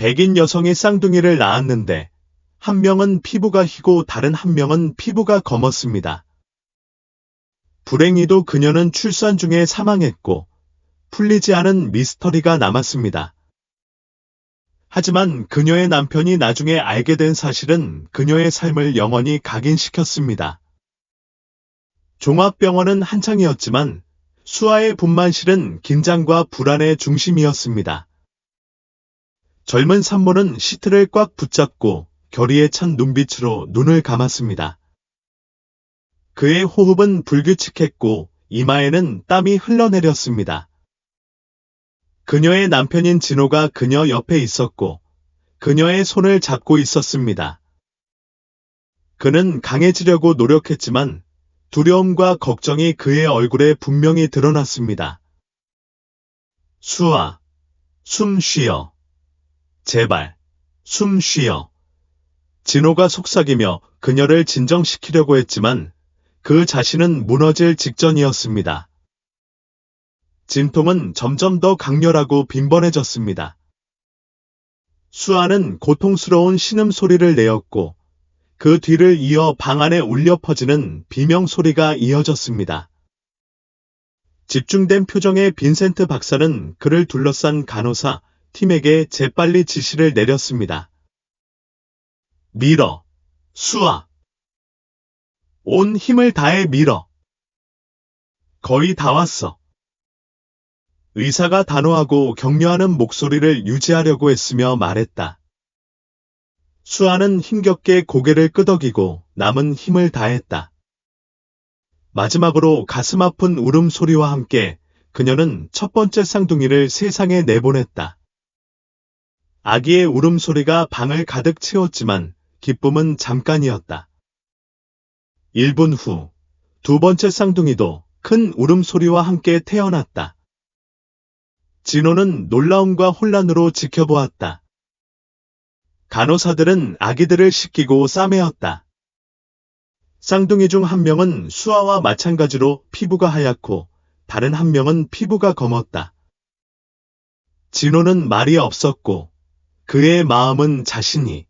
백인 여성이 쌍둥이를 낳았는데 한 명은 피부가 희고 다른 한 명은 피부가 검었습니다. 불행히도 그녀는 출산 중에 사망했고 풀리지 않은 미스터리가 남았습니다. 하지만 그녀의 남편이 나중에 알게 된 사실은 그녀의 삶을 영원히 각인시켰습니다. 종합병원은 한창이었지만 수아의 분만실은 긴장과 불안의 중심이었습니다. 젊은 산모는 시트를 꽉 붙잡고 결의에 찬 눈빛으로 눈을 감았습니다. 그의 호흡은 불규칙했고 이마에는 땀이 흘러내렸습니다. 그녀의 남편인 진호가 그녀 옆에 있었고 그녀의 손을 잡고 있었습니다. 그는 강해지려고 노력했지만 두려움과 걱정이 그의 얼굴에 분명히 드러났습니다. 수아, 숨 쉬어. 제발, 숨 쉬어. 진호가 속삭이며 그녀를 진정시키려고 했지만 그 자신은 무너질 직전이었습니다. 진통은 점점 더 강렬하고 빈번해졌습니다. 수아는 고통스러운 신음소리를 내었고 그 뒤를 이어 방 안에 울려 퍼지는 비명소리가 이어졌습니다. 집중된 표정의 빈센트 박사는 그를 둘러싼 간호사 팀에게 재빨리 지시를 내렸습니다. 밀어, 수아. 온 힘을 다해 밀어. 거의 다 왔어. 의사가 단호하고 격려하는 목소리를 유지하려고 했으며 말했다. 수아는 힘겹게 고개를 끄덕이고 남은 힘을 다했다. 마지막으로 가슴 아픈 울음소리와 함께 그녀는 첫 번째 쌍둥이를 세상에 내보냈다. 아기의 울음소리가 방을 가득 채웠지만 기쁨은 잠깐이었다. 1분 후, 두 번째 쌍둥이도 큰 울음소리와 함께 태어났다. 진호는 놀라움과 혼란으로 지켜보았다. 간호사들은 아기들을 씻기고 싸매었다. 쌍둥이 중 한 명은 수아와 마찬가지로 피부가 하얗고 다른 한 명은 피부가 검었다. 진호는 말이 없었고 그의 마음은 자신이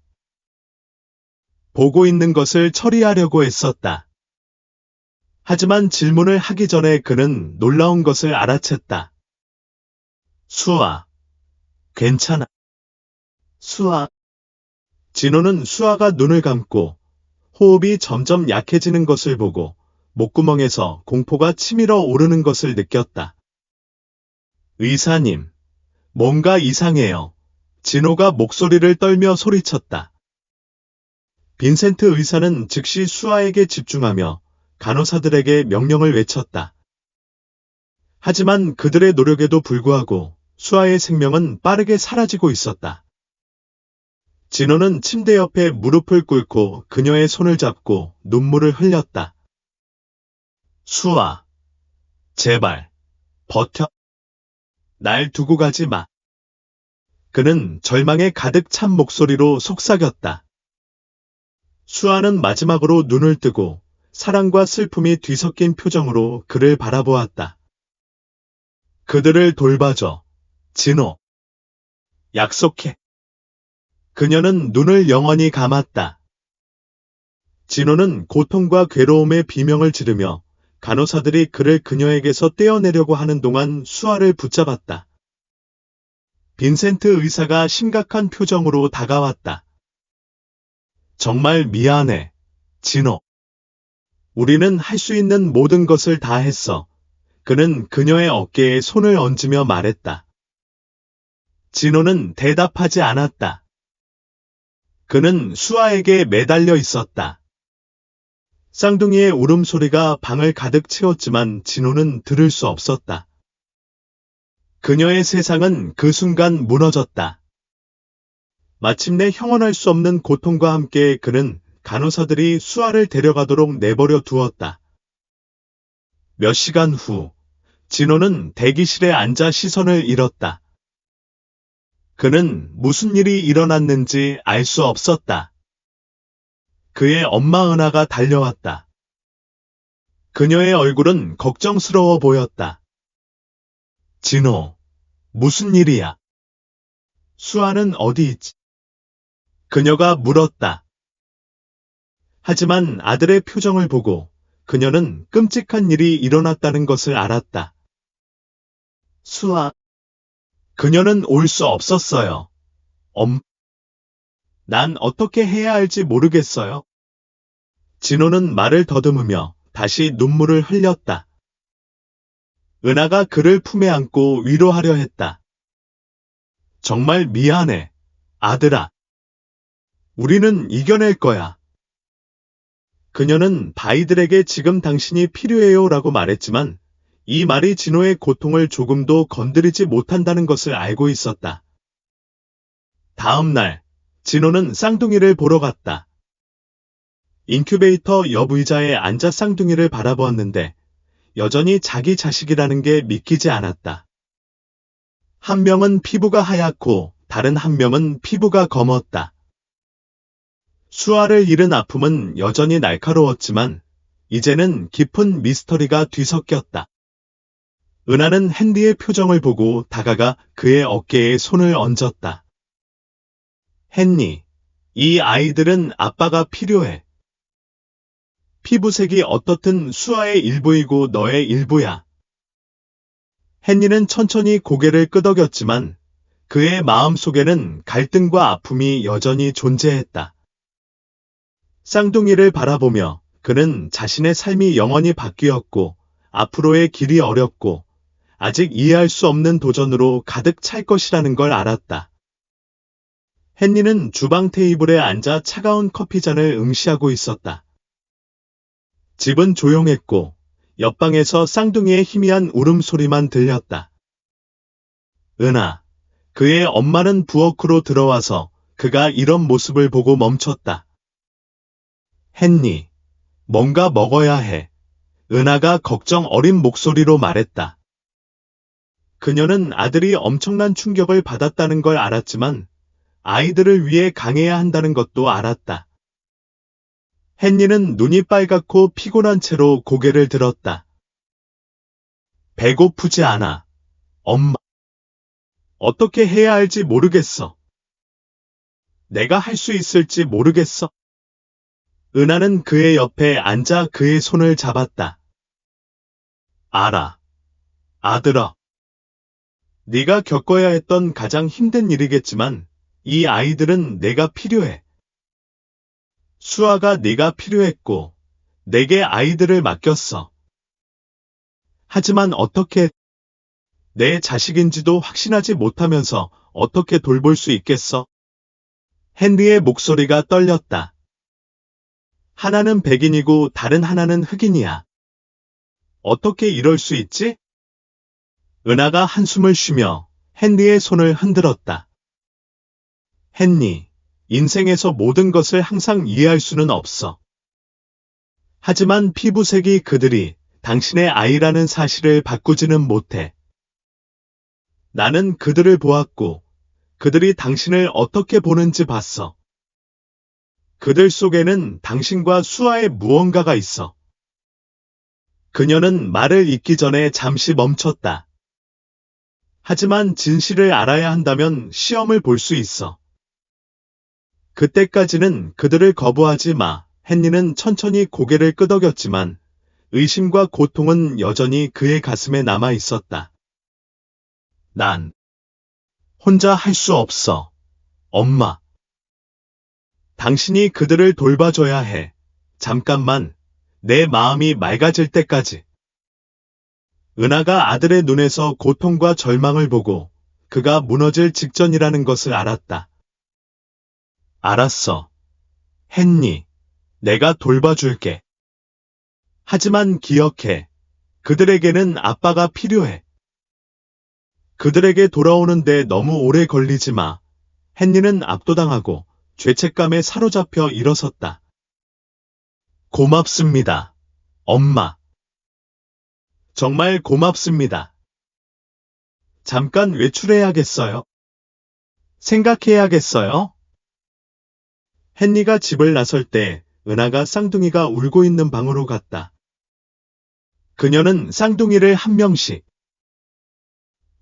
보고 있는 것을 처리하려고 했었다. 하지만 질문을 하기 전에 그는 놀라운 것을 알아챘다. 수아, 괜찮아. 수아. 진호는 수아가 눈을 감고 호흡이 점점 약해지는 것을 보고 목구멍에서 공포가 치밀어 오르는 것을 느꼈다. 의사님, 뭔가 이상해요. 진호가 목소리를 떨며 소리쳤다. 빈센트 의사는 즉시 수아에게 집중하며 간호사들에게 명령을 외쳤다. 하지만 그들의 노력에도 불구하고 수아의 생명은 빠르게 사라지고 있었다. 진호는 침대 옆에 무릎을 꿇고 그녀의 손을 잡고 눈물을 흘렸다. 수아, 제발, 버텨. 날 두고 가지 마. 그는 절망에 가득 찬 목소리로 속삭였다. 수아는 마지막으로 눈을 뜨고 사랑과 슬픔이 뒤섞인 표정으로 그를 바라보았다. 그들을 돌봐줘, 진호. 약속해. 그녀는 눈을 영원히 감았다. 진호는 고통과 괴로움의 비명을 지르며 간호사들이 그를 그녀에게서 떼어내려고 하는 동안 수아를 붙잡았다. 빈센트 의사가 심각한 표정으로 다가왔다. 정말 미안해, 진호. 우리는 할 수 있는 모든 것을 다 했어. 그는 그녀의 어깨에 손을 얹으며 말했다. 진호는 대답하지 않았다. 그는 수아에게 매달려 있었다. 쌍둥이의 울음소리가 방을 가득 채웠지만 진호는 들을 수 없었다. 그녀의 세상은 그 순간 무너졌다. 마침내 형언할 수 없는 고통과 함께 그는 간호사들이 수아를 데려가도록 내버려 두었다. 몇 시간 후, 진호는 대기실에 앉아 시선을 잃었다. 그는 무슨 일이 일어났는지 알 수 없었다. 그의 엄마 은하가 달려왔다. 그녀의 얼굴은 걱정스러워 보였다. 진호, 무슨 일이야? 수아는 어디 있지? 그녀가 물었다. 하지만 아들의 표정을 보고 그녀는 끔찍한 일이 일어났다는 것을 알았다. 수아. 그녀는 올 수 없었어요. 난 어떻게 해야 할지 모르겠어요. 진호는 말을 더듬으며 다시 눈물을 흘렸다. 은하가 그를 품에 안고 위로하려 했다. 정말 미안해, 아들아. 우리는 이겨낼 거야. 그녀는 바이들에게 지금 당신이 필요해요 라고 말했지만 이 말이 진호의 고통을 조금도 건드리지 못한다는 것을 알고 있었다. 다음 날, 진호는 쌍둥이를 보러 갔다. 인큐베이터 옆 의자에 앉아 쌍둥이를 바라보았는데 여전히 자기 자식이라는 게 믿기지 않았다. 한 명은 피부가 하얗고 다른 한 명은 피부가 검었다. 수아를 잃은 아픔은 여전히 날카로웠지만 이제는 깊은 미스터리가 뒤섞였다. 은하는 핸디의 표정을 보고 다가가 그의 어깨에 손을 얹었다. 헨리, 이 아이들은 아빠가 필요해. 피부색이 어떻든 수아의 일부이고 너의 일부야. 헨리는 천천히 고개를 끄덕였지만 그의 마음속에는 갈등과 아픔이 여전히 존재했다. 쌍둥이를 바라보며 그는 자신의 삶이 영원히 바뀌었고 앞으로의 길이 어렵고 아직 이해할 수 없는 도전으로 가득 찰 것이라는 걸 알았다. 헨리는 주방 테이블에 앉아 차가운 커피잔을 응시하고 있었다. 집은 조용했고 옆방에서 쌍둥이의 희미한 울음소리만 들렸다. 은하, 그의 엄마는 부엌으로 들어와서 그가 이런 모습을 보고 멈췄다. 헨리, 뭔가 먹어야 해. 은하가 걱정 어린 목소리로 말했다. 그녀는 아들이 엄청난 충격을 받았다는 걸 알았지만 아이들을 위해 강해야 한다는 것도 알았다. 헨리는 눈이 빨갛고 피곤한 채로 고개를 들었다. 배고프지 않아. 엄마. 어떻게 해야 할지 모르겠어. 내가 할 수 있을지 모르겠어. 은하는 그의 옆에 앉아 그의 손을 잡았다. 알아. 아들아. 네가 겪어야 했던 가장 힘든 일이겠지만 이 아이들은 내가 필요해. 수아가 네가 필요했고 내게 아이들을 맡겼어. 하지만 어떻게 내 자식인지도 확신하지 못하면서 어떻게 돌볼 수 있겠어? 헨리의 목소리가 떨렸다. 하나는 백인이고 다른 하나는 흑인이야. 어떻게 이럴 수 있지? 은하가 한숨을 쉬며 헨리의 손을 흔들었다. 헨리, 인생에서 모든 것을 항상 이해할 수는 없어. 하지만 피부색이 그들이 당신의 아이라는 사실을 바꾸지는 못해. 나는 그들을 보았고 그들이 당신을 어떻게 보는지 봤어. 그들 속에는 당신과 수아의 무언가가 있어. 그녀는 말을 잇기 전에 잠시 멈췄다. 하지만 진실을 알아야 한다면 시험을 볼 수 있어. 그때까지는 그들을 거부하지 마. 헨리는 천천히 고개를 끄덕였지만 의심과 고통은 여전히 그의 가슴에 남아 있었다. 난 혼자 할 수 없어. 엄마. 당신이 그들을 돌봐줘야 해. 잠깐만, 내 마음이 맑아질 때까지. 은하가 아들의 눈에서 고통과 절망을 보고 그가 무너질 직전이라는 것을 알았다. 알았어. 헨리, 내가 돌봐줄게. 하지만 기억해. 그들에게는 아빠가 필요해. 그들에게 돌아오는데 너무 오래 걸리지 마. 헨리는 압도당하고 죄책감에 사로잡혀 일어섰다. 고맙습니다. 엄마. 정말 고맙습니다. 잠깐 외출해야겠어요. 생각해야겠어요. 헨리가 집을 나설 때 은하가 쌍둥이가 울고 있는 방으로 갔다. 그녀는 쌍둥이를 한 명씩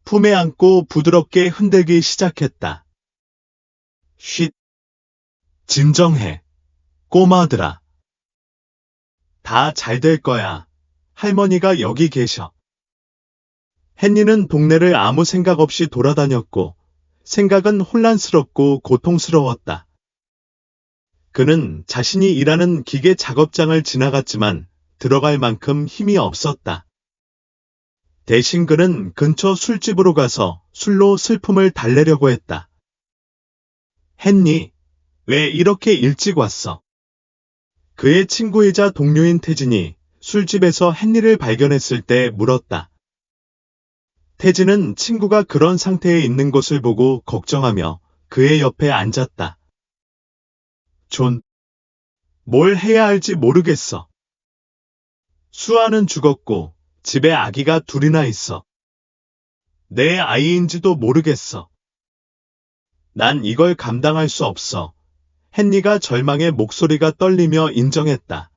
품에 안고 부드럽게 흔들기 시작했다. 진정해, 꼬마들아. 다 잘 될 거야. 할머니가 여기 계셔. 헨리는 동네를 아무 생각 없이 돌아다녔고, 생각은 혼란스럽고 고통스러웠다. 그는 자신이 일하는 기계 작업장을 지나갔지만 들어갈 만큼 힘이 없었다. 대신 그는 근처 술집으로 가서 술로 슬픔을 달래려고 했다. 헨리, 왜 이렇게 일찍 왔어? 그의 친구이자 동료인 태진이 술집에서 헨리를 발견했을 때 물었다. 태진은 친구가 그런 상태에 있는 것을 보고 걱정하며 그의 옆에 앉았다. 존, 뭘 해야 할지 모르겠어. 수아는 죽었고 집에 아기가 둘이나 있어. 내 아이인지도 모르겠어. 난 이걸 감당할 수 없어. 헨리가 절망의 목소리가 떨리며 인정했다.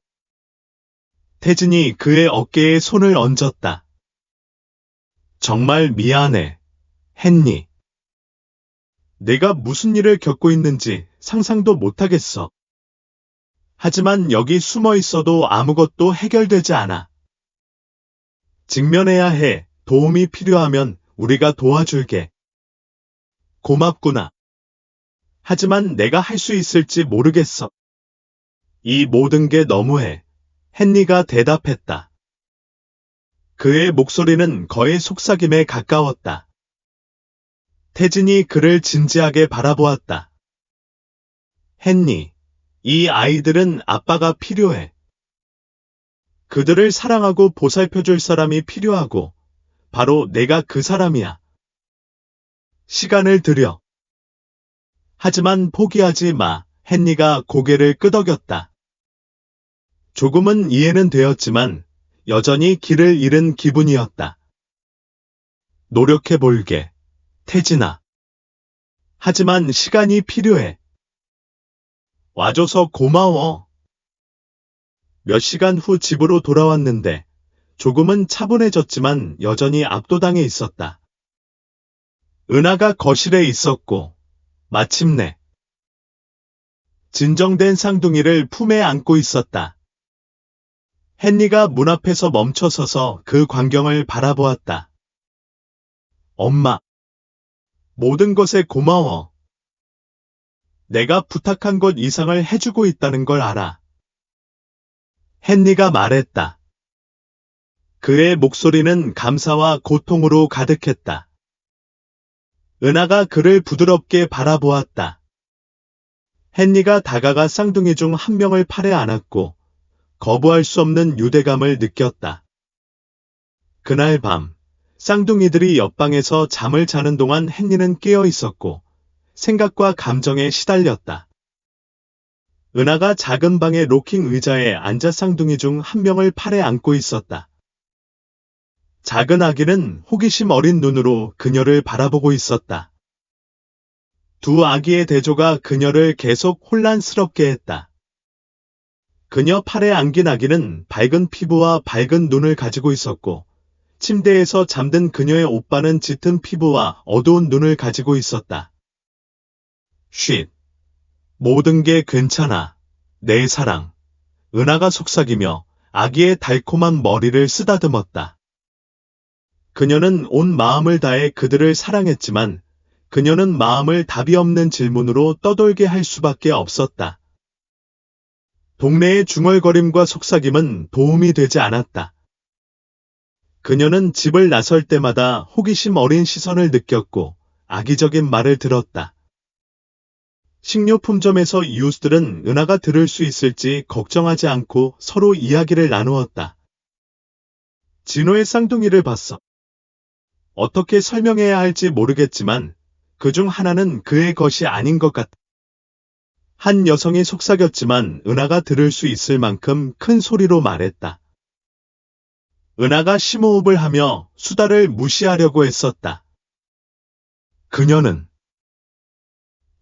태진이 그의 어깨에 손을 얹었다. 정말 미안해, 헨리. 내가 무슨 일을 겪고 있는지 상상도 못하겠어. 하지만 여기 숨어 있어도 아무것도 해결되지 않아. 직면해야 해. 도움이 필요하면 우리가 도와줄게. 고맙구나. 하지만 내가 할 수 있을지 모르겠어. 이 모든 게 너무해. 헨리가 대답했다. 그의 목소리는 거의 속삭임에 가까웠다. 태진이 그를 진지하게 바라보았다. 헨리, 이 아이들은 아빠가 필요해. 그들을 사랑하고 보살펴줄 사람이 필요하고, 바로 내가 그 사람이야. 시간을 들여. 하지만 포기하지 마. 헨리가 고개를 끄덕였다. 조금은 이해는 되었지만 여전히 길을 잃은 기분이었다. 노력해볼게, 태진아. 하지만 시간이 필요해. 와줘서 고마워. 몇 시간 후 집으로 돌아왔는데 조금은 차분해졌지만 여전히 압도당해 있었다. 은하가 거실에 있었고 마침내 진정된 쌍둥이를 품에 안고 있었다. 헨리가 문 앞에서 멈춰서서 그 광경을 바라보았다. 엄마, 모든 것에 고마워. 내가 부탁한 것 이상을 해주고 있다는 걸 알아. 헨리가 말했다. 그의 목소리는 감사와 고통으로 가득했다. 은하가 그를 부드럽게 바라보았다. 헨리가 다가가 쌍둥이 중 한 명을 팔에 안았고 거부할 수 없는 유대감을 느꼈다. 그날 밤 쌍둥이들이 옆방에서 잠을 자는 동안 헨리는 깨어 있었고 생각과 감정에 시달렸다. 은하가 작은 방의 로킹 의자에 앉아 쌍둥이 중 한 명을 팔에 안고 있었다. 작은 아기는 호기심 어린 눈으로 그녀를 바라보고 있었다. 두 아기의 대조가 그녀를 계속 혼란스럽게 했다. 그녀 팔에 안긴 아기는 밝은 피부와 밝은 눈을 가지고 있었고 침대에서 잠든 그녀의 오빠는 짙은 피부와 어두운 눈을 가지고 있었다. 쉿. 모든 게 괜찮아. 내 사랑. 은하가 속삭이며 아기의 달콤한 머리를 쓰다듬었다. 그녀는 온 마음을 다해 그들을 사랑했지만 그녀는 마음을 답이 없는 질문으로 떠돌게 할 수밖에 없었다. 동네의 중얼거림과 속삭임은 도움이 되지 않았다. 그녀는 집을 나설 때마다 호기심 어린 시선을 느꼈고 악의적인 말을 들었다. 식료품점에서 이웃들은 은하가 들을 수 있을지 걱정하지 않고 서로 이야기를 나누었다. 진호의 쌍둥이를 봤어. 어떻게 설명해야 할지 모르겠지만 그중 하나는 그의 것이 아닌 것 같다. 한 여성이 속삭였지만 은하가 들을 수 있을 만큼 큰 소리로 말했다. 은하가 심호흡을 하며 수다를 무시하려고 했었다. 그녀는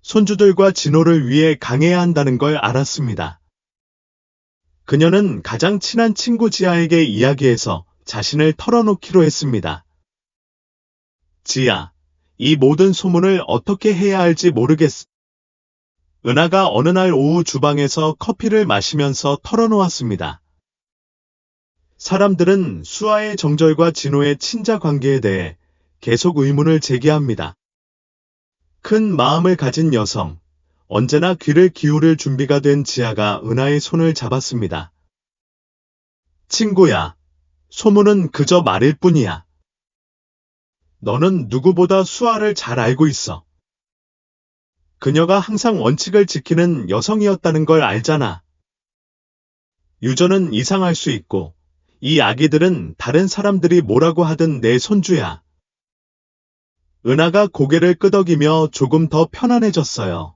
손주들과 진호를 위해 강해야 한다는 걸 알았습니다. 그녀는 가장 친한 친구 지아에게 이야기해서 자신을 털어놓기로 했습니다. 지아, 이 모든 소문을 어떻게 해야 할지 모르겠어. 은하가 어느 날 오후 주방에서 커피를 마시면서 털어놓았습니다. 사람들은 수아의 정절과 진호의 친자 관계에 대해 계속 의문을 제기합니다. 큰 마음을 가진 여성, 언제나 귀를 기울일 준비가 된 지아가 은하의 손을 잡았습니다. 친구야, 소문은 그저 말일 뿐이야. 너는 누구보다 수아를 잘 알고 있어. 그녀가 항상 원칙을 지키는 여성이었다는 걸 알잖아. 유전은 이상할 수 있고, 이 아기들은 다른 사람들이 뭐라고 하든 내 손주야. 은하가 고개를 끄덕이며 조금 더 편안해졌어요.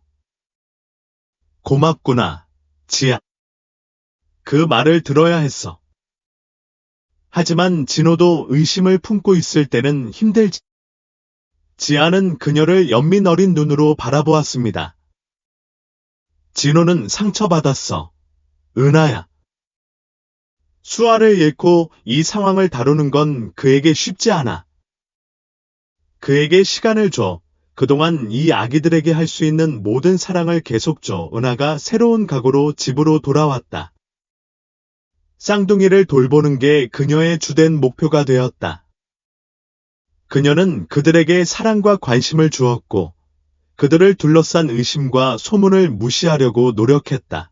고맙구나, 지아. 그 말을 들어야 했어. 하지만 진호도 의심을 품고 있을 때는 힘들지. 지아는 그녀를 연민 어린 눈으로 바라보았습니다. 진호는 상처받았어. 은하야. 수아를 잃고 이 상황을 다루는 건 그에게 쉽지 않아. 그에게 시간을 줘. 그동안 이 아기들에게 할 수 있는 모든 사랑을 계속 줘. 은하가 새로운 각오로 집으로 돌아왔다. 쌍둥이를 돌보는 게 그녀의 주된 목표가 되었다. 그녀는 그들에게 사랑과 관심을 주었고, 그들을 둘러싼 의심과 소문을 무시하려고 노력했다.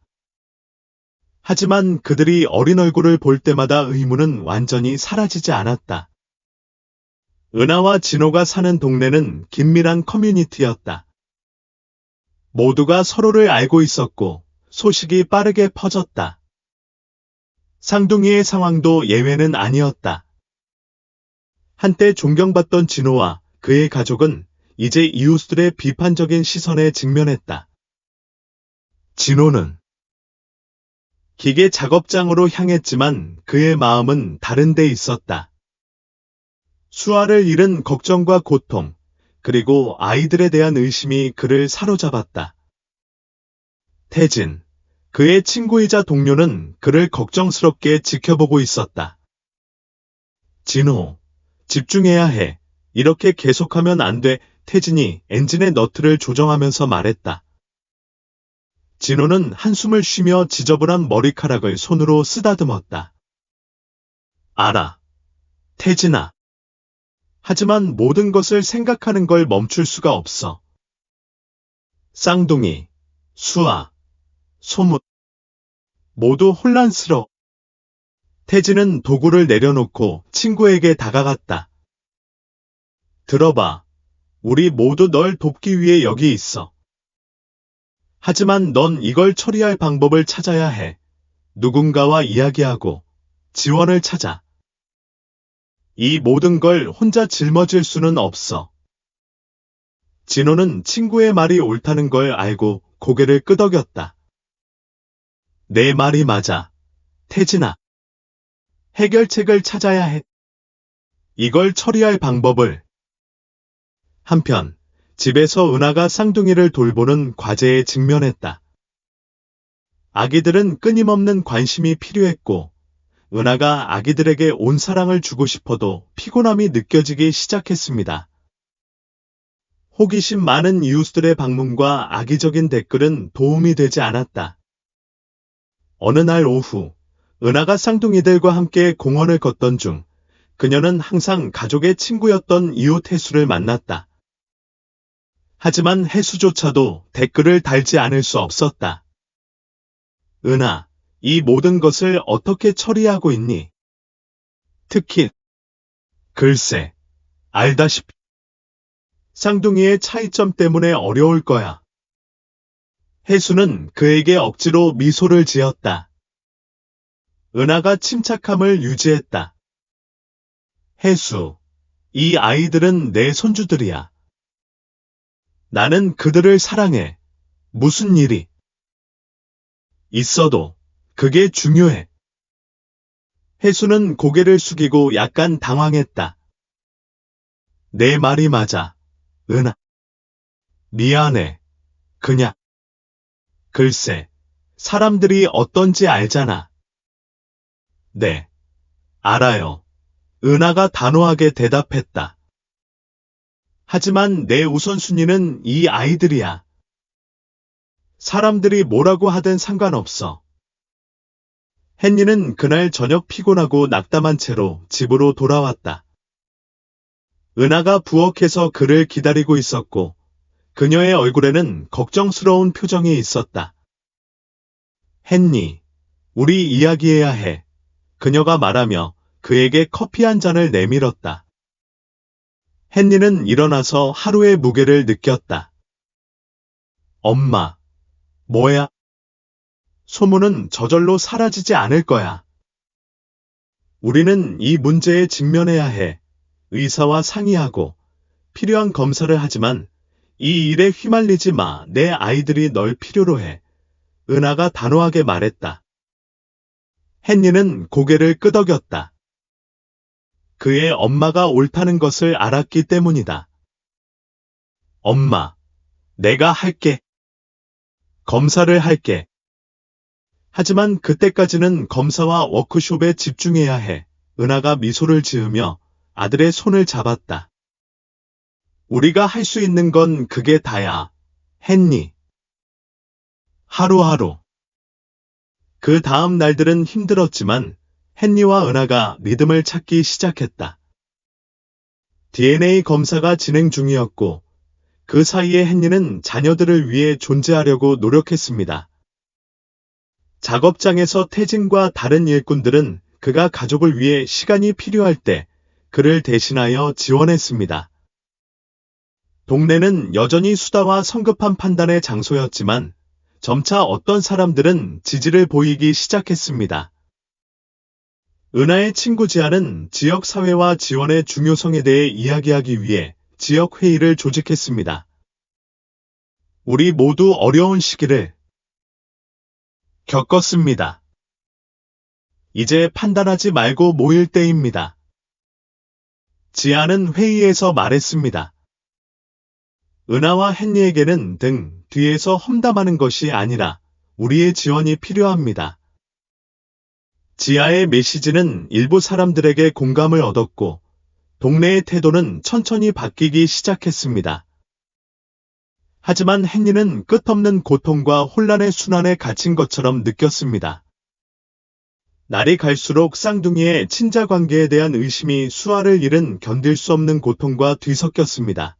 하지만 그들이 어린 얼굴을 볼 때마다 의문은 완전히 사라지지 않았다. 은하와 진호가 사는 동네는 긴밀한 커뮤니티였다. 모두가 서로를 알고 있었고, 소식이 빠르게 퍼졌다. 쌍둥이의 상황도 예외는 아니었다. 한때 존경받던 진호와 그의 가족은 이제 이웃들의 비판적인 시선에 직면했다. 진호는 기계 작업장으로 향했지만 그의 마음은 다른 데 있었다. 수아를 잃은 걱정과 고통, 그리고 아이들에 대한 의심이 그를 사로잡았다. 태진, 그의 친구이자 동료는 그를 걱정스럽게 지켜보고 있었다. 진호, 집중해야 해. 이렇게 계속하면 안 돼. 태진이 엔진의 너트를 조정하면서 말했다. 진호는 한숨을 쉬며 지저분한 머리카락을 손으로 쓰다듬었다. 알아. 태진아. 하지만 모든 것을 생각하는 걸 멈출 수가 없어. 쌍둥이, 수아, 소문. 모두 혼란스러워. 태진은 도구를 내려놓고 친구에게 다가갔다. 들어봐. 우리 모두 널 돕기 위해 여기 있어. 하지만 넌 이걸 처리할 방법을 찾아야 해. 누군가와 이야기하고 지원을 찾아. 이 모든 걸 혼자 짊어질 수는 없어. 진호는 친구의 말이 옳다는 걸 알고 고개를 끄덕였다. 내 말이 맞아. 태진아. 해결책을 찾아야 해. 이걸 처리할 방법을. 한편 집에서 은하가 쌍둥이를 돌보는 과제에 직면했다. 아기들은 끊임없는 관심이 필요했고 은하가 아기들에게 온 사랑을 주고 싶어도 피곤함이 느껴지기 시작했습니다. 호기심 많은 이웃들의 방문과 악의적인 댓글은 도움이 되지 않았다. 어느 날 오후 은하가 쌍둥이들과 함께 공원을 걷던 중 그녀는 항상 가족의 친구였던 이웃 해수를 만났다. 하지만 해수조차도 댓글을 달지 않을 수 없었다. 은하, 이 모든 것을 어떻게 처리하고 있니? 특히, 글쎄, 알다시피 쌍둥이의 차이점 때문에 어려울 거야. 해수는 그에게 억지로 미소를 지었다. 은하가 침착함을 유지했다. 해수, 이 아이들은 내 손주들이야. 나는 그들을 사랑해. 무슨 일이 있어도 그게 중요해. 해수는 고개를 숙이고 약간 당황했다. 내 말이 맞아. 은하. 미안해. 그냥. 글쎄, 사람들이 어떤지 알잖아. 네, 알아요. 은하가 단호하게 대답했다. 하지만 내 우선순위는 이 아이들이야. 사람들이 뭐라고 하든 상관없어. 헨리는 그날 저녁 피곤하고 낙담한 채로 집으로 돌아왔다. 은하가 부엌에서 그를 기다리고 있었고 그녀의 얼굴에는 걱정스러운 표정이 있었다. 헨리, 우리 이야기해야 해. 그녀가 말하며 그에게 커피 한 잔을 내밀었다. 헨리는 일어나서 하루의 무게를 느꼈다. 엄마, 뭐야? 소문은 저절로 사라지지 않을 거야. 우리는 이 문제에 직면해야 해. 의사와 상의하고 필요한 검사를 하지만 이 일에 휘말리지 마. 내 아이들이 널 필요로 해. 은하가 단호하게 말했다. 헨리는 고개를 끄덕였다. 그의 엄마가 옳다는 것을 알았기 때문이다. 엄마, 내가 할게. 검사를 할게. 하지만 그때까지는 검사와 워크숍에 집중해야 해. 은하가 미소를 지으며 아들의 손을 잡았다. 우리가 할 수 있는 건 그게 다야. 헨리. 하루하루. 그 다음 날들은 힘들었지만 헨리와 은하가 리듬을 찾기 시작했다. DNA 검사가 진행 중이었고 그 사이에 헨리는 자녀들을 위해 존재하려고 노력했습니다. 작업장에서 태진과 다른 일꾼들은 그가 가족을 위해 시간이 필요할 때 그를 대신하여 지원했습니다. 동네는 여전히 수다와 성급한 판단의 장소였지만 점차 어떤 사람들은 지지를 보이기 시작했습니다. 은하의 친구 지아는 지역사회와 지원의 중요성에 대해 이야기하기 위해 지역회의를 조직했습니다. 우리 모두 어려운 시기를 겪었습니다. 이제 판단하지 말고 모일 때입니다. 지아는 회의에서 말했습니다. 은하와 헨리에게는 등 뒤에서 험담하는 것이 아니라 우리의 지원이 필요합니다. 지아의 메시지는 일부 사람들에게 공감을 얻었고 동네의 태도는 천천히 바뀌기 시작했습니다. 하지만 헨리는 끝없는 고통과 혼란의 순환에 갇힌 것처럼 느꼈습니다. 날이 갈수록 쌍둥이의 친자 관계에 대한 의심이 수아를 잃은 견딜 수 없는 고통과 뒤섞였습니다.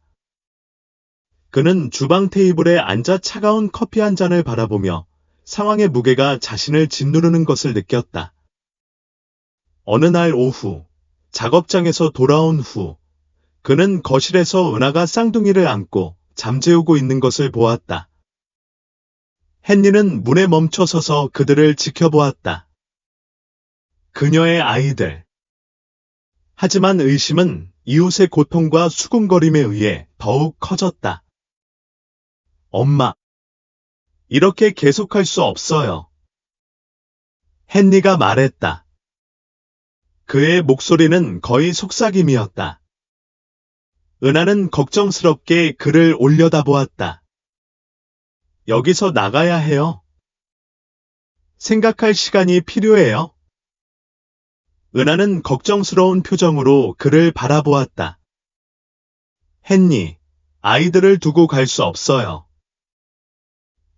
그는 주방 테이블에 앉아 차가운 커피 한 잔을 바라보며 상황의 무게가 자신을 짓누르는 것을 느꼈다. 어느 날 오후, 작업장에서 돌아온 후, 그는 거실에서 은하가 쌍둥이를 안고 잠재우고 있는 것을 보았다. 헨리는 문에 멈춰 서서 그들을 지켜보았다. 그녀의 아이들. 하지만 의심은 이웃의 고통과 수군거림에 의해 더욱 커졌다. 엄마. 이렇게 계속할 수 없어요. 헨리가 말했다. 그의 목소리는 거의 속삭임이었다. 은하는 걱정스럽게 그를 올려다보았다. 여기서 나가야 해요. 생각할 시간이 필요해요. 은하는 걱정스러운 표정으로 그를 바라보았다. 헨리, 아이들을 두고 갈 수 없어요.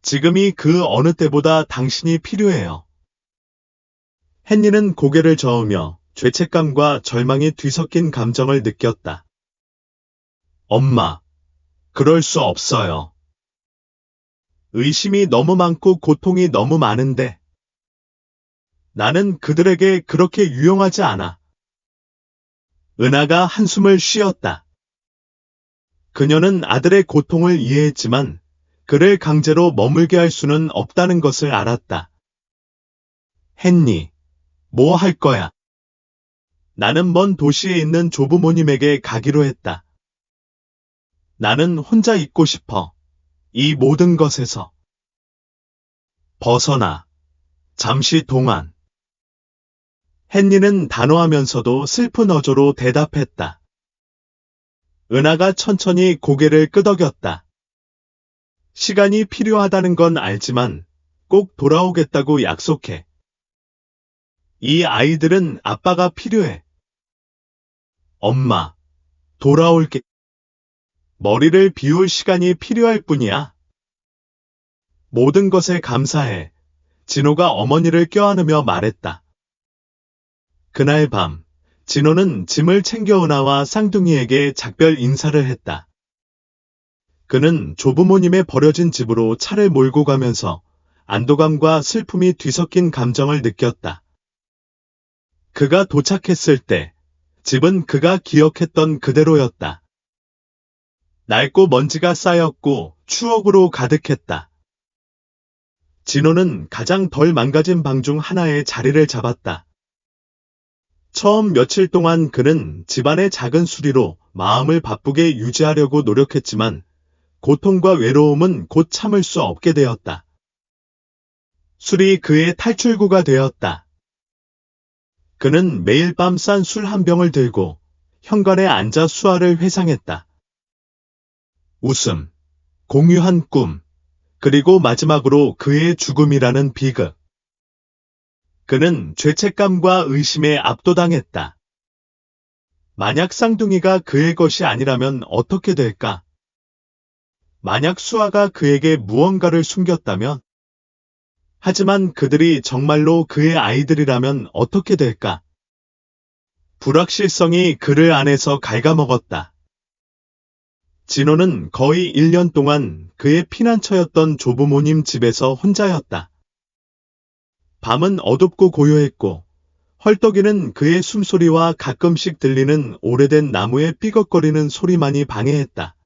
지금이 그 어느 때보다 당신이 필요해요. 헨리는 고개를 저으며 죄책감과 절망이 뒤섞인 감정을 느꼈다. 엄마, 그럴 수 없어요. 의심이 너무 많고 고통이 너무 많은데 나는 그들에게 그렇게 유용하지 않아. 은하가 한숨을 쉬었다. 그녀는 아들의 고통을 이해했지만 그를 강제로 머물게 할 수는 없다는 것을 알았다. 헨리, 뭐 할 거야? 나는 먼 도시에 있는 조부모님에게 가기로 했다. 나는 혼자 있고 싶어. 이 모든 것에서 벗어나. 잠시 동안. 헨리는 단호하면서도 슬픈 어조로 대답했다. 은하가 천천히 고개를 끄덕였다. 시간이 필요하다는 건 알지만 꼭 돌아오겠다고 약속해. 이 아이들은 아빠가 필요해. 엄마, 돌아올게. 머리를 비울 시간이 필요할 뿐이야. 모든 것에 감사해. 진호가 어머니를 껴안으며 말했다. 그날 밤, 진호는 짐을 챙겨 은하와 쌍둥이에게 작별 인사를 했다. 그는 조부모님의 버려진 집으로 차를 몰고 가면서 안도감과 슬픔이 뒤섞인 감정을 느꼈다. 그가 도착했을 때 집은 그가 기억했던 그대로였다. 낡고 먼지가 쌓였고 추억으로 가득했다. 진호는 가장 덜 망가진 방 중 하나에 자리를 잡았다. 처음 며칠 동안 그는 집안의 작은 수리로 마음을 바쁘게 유지하려고 노력했지만 고통과 외로움은 곧 참을 수 없게 되었다. 술이 그의 탈출구가 되었다. 그는 매일 밤 싼 술 한 병을 들고 현관에 앉아 수아를 회상했다. 웃음, 공유한 꿈, 그리고 마지막으로 그의 죽음이라는 비극. 그는 죄책감과 의심에 압도당했다. 만약 쌍둥이가 그의 것이 아니라면 어떻게 될까? 만약 수아가 그에게 무언가를 숨겼다면? 하지만 그들이 정말로 그의 아이들이라면 어떻게 될까? 불확실성이 그를 안에서 갉아먹었다. 진호는 거의 1년 동안 그의 피난처였던 조부모님 집에서 혼자였다. 밤은 어둡고 고요했고 헐떡이는 그의 숨소리와 가끔씩 들리는 오래된 나무의 삐걱거리는 소리만이 방해했다.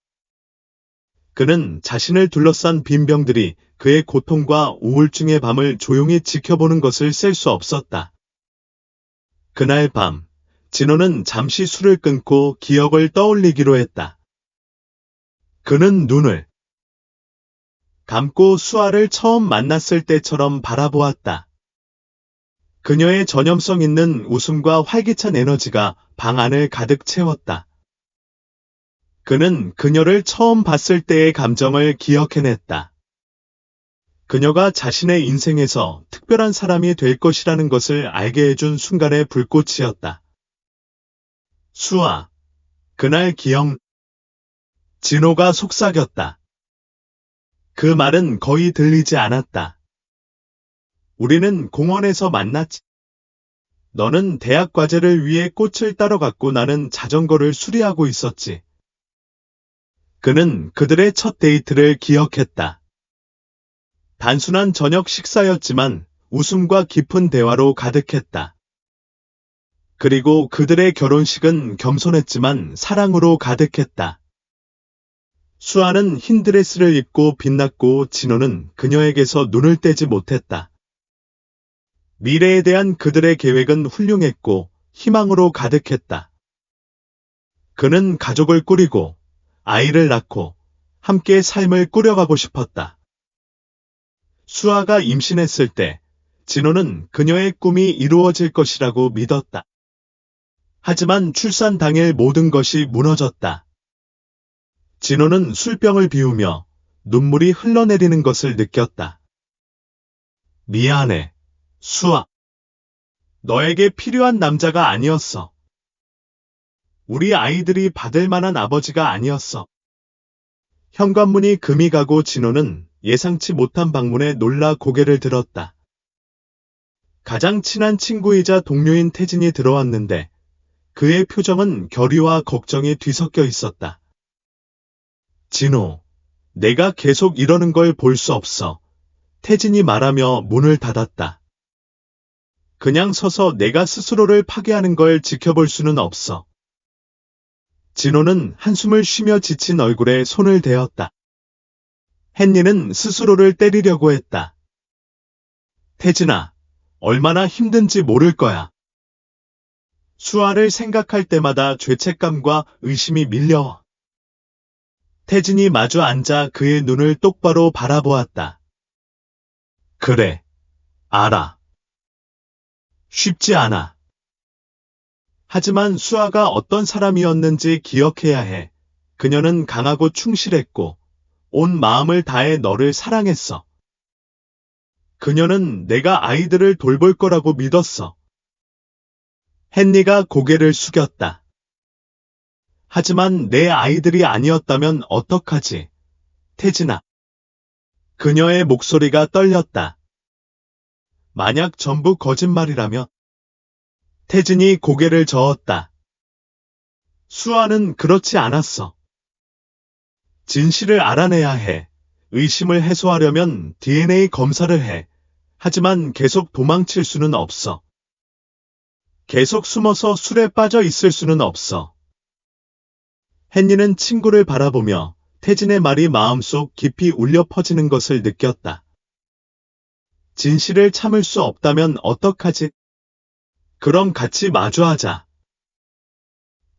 그는 자신을 둘러싼 빈병들이 그의 고통과 우울증의 밤을 조용히 지켜보는 것을 셀 수 없었다. 그날 밤, 진호는 잠시 술을 끊고 기억을 떠올리기로 했다. 그는 눈을 감고 수아를 처음 만났을 때처럼 바라보았다. 그녀의 전염성 있는 웃음과 활기찬 에너지가 방 안을 가득 채웠다. 그는 그녀를 처음 봤을 때의 감정을 기억해냈다. 그녀가 자신의 인생에서 특별한 사람이 될 것이라는 것을 알게 해준 순간의 불꽃이었다. 수아, 그날 기억. 진호가 속삭였다. 그 말은 거의 들리지 않았다. 우리는 공원에서 만났지. 너는 대학 과제를 위해 꽃을 따러 갔고 나는 자전거를 수리하고 있었지. 그는 그들의 첫 데이트를 기억했다. 단순한 저녁 식사였지만 웃음과 깊은 대화로 가득했다. 그리고 그들의 결혼식은 겸손했지만 사랑으로 가득했다. 수아는 흰 드레스를 입고 빛났고 진호는 그녀에게서 눈을 떼지 못했다. 미래에 대한 그들의 계획은 훌륭했고 희망으로 가득했다. 그는 가족을 꾸리고 아이를 낳고 함께 삶을 꾸려가고 싶었다. 수아가 임신했을 때 진호는 그녀의 꿈이 이루어질 것이라고 믿었다. 하지만 출산 당일 모든 것이 무너졌다. 진호는 술병을 비우며 눈물이 흘러내리는 것을 느꼈다. 미안해, 수아. 너에게 필요한 남자가 아니었어. 우리 아이들이 받을 만한 아버지가 아니었어. 현관문이 금이 가고 진호는 예상치 못한 방문에 놀라 고개를 들었다. 가장 친한 친구이자 동료인 태진이 들어왔는데 그의 표정은 결의와 걱정이 뒤섞여 있었다. 진호, 내가 계속 이러는 걸 볼 수 없어. 태진이 말하며 문을 닫았다. 그냥 서서 내가 스스로를 파괴하는 걸 지켜볼 수는 없어. 진호는 한숨을 쉬며 지친 얼굴에 손을 대었다. 헨리는 스스로를 때리려고 했다. 태진아, 얼마나 힘든지 모를 거야. 수아를 생각할 때마다 죄책감과 의심이 밀려와. 태진이 마주 앉아 그의 눈을 똑바로 바라보았다. 그래, 알아. 쉽지 않아. 하지만 수아가 어떤 사람이었는지 기억해야 해. 그녀는 강하고 충실했고 온 마음을 다해 너를 사랑했어. 그녀는 내가 아이들을 돌볼 거라고 믿었어. 헨리가 고개를 숙였다. 하지만 내 아이들이 아니었다면 어떡하지? 태진아. 그녀의 목소리가 떨렸다. 만약 전부 거짓말이라면? 태진이 고개를 저었다. 수아는 그렇지 않았어. 진실을 알아내야 해. 의심을 해소하려면 DNA 검사를 해. 하지만 계속 도망칠 수는 없어. 계속 숨어서 술에 빠져 있을 수는 없어. 헨리는 친구를 바라보며 태진의 말이 마음속 깊이 울려 퍼지는 것을 느꼈다. 진실을 참을 수 없다면 어떡하지? 그럼 같이 마주하자.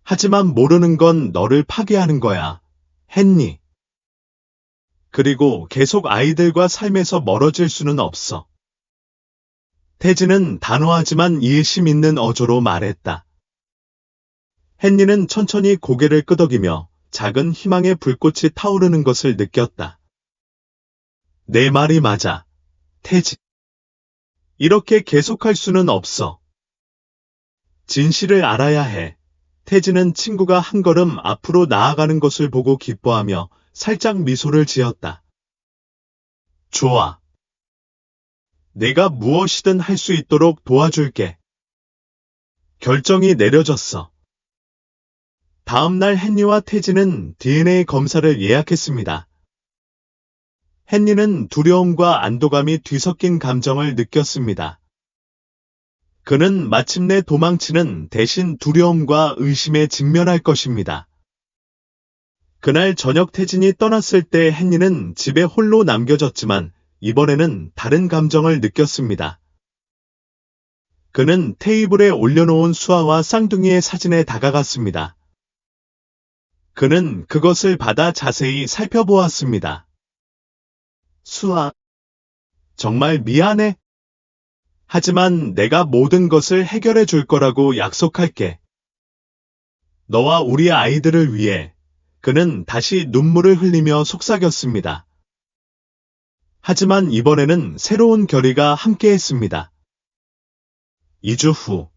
하지만 모르는 건 너를 파괴하는 거야, 헨리. 그리고 계속 아이들과 삶에서 멀어질 수는 없어. 태진은 단호하지만 이해심 있는 어조로 말했다. 헨리는 천천히 고개를 끄덕이며 작은 희망의 불꽃이 타오르는 것을 느꼈다. 내 말이 맞아, 태진. 이렇게 계속할 수는 없어. 진실을 알아야 해. 태진은 친구가 한 걸음 앞으로 나아가는 것을 보고 기뻐하며 살짝 미소를 지었다. 좋아. 내가 무엇이든 할 수 있도록 도와줄게. 결정이 내려졌어. 다음 날 헨리와 태진은 DNA 검사를 예약했습니다. 헨리는 두려움과 안도감이 뒤섞인 감정을 느꼈습니다. 그는 마침내 도망치는 대신 두려움과 의심에 직면할 것입니다. 그날 저녁 태진이 떠났을 때 헨리는 집에 홀로 남겨졌지만 이번에는 다른 감정을 느꼈습니다. 그는 테이블에 올려놓은 수아와 쌍둥이의 사진에 다가갔습니다. 그는 그것을 받아 자세히 살펴보았습니다. 수아, 정말 미안해. 하지만 내가 모든 것을 해결해 줄 거라고 약속할게. 너와 우리 아이들을 위해. 그는 다시 눈물을 흘리며 속삭였습니다. 하지만 이번에는 새로운 결의가 함께했습니다. 2주 후,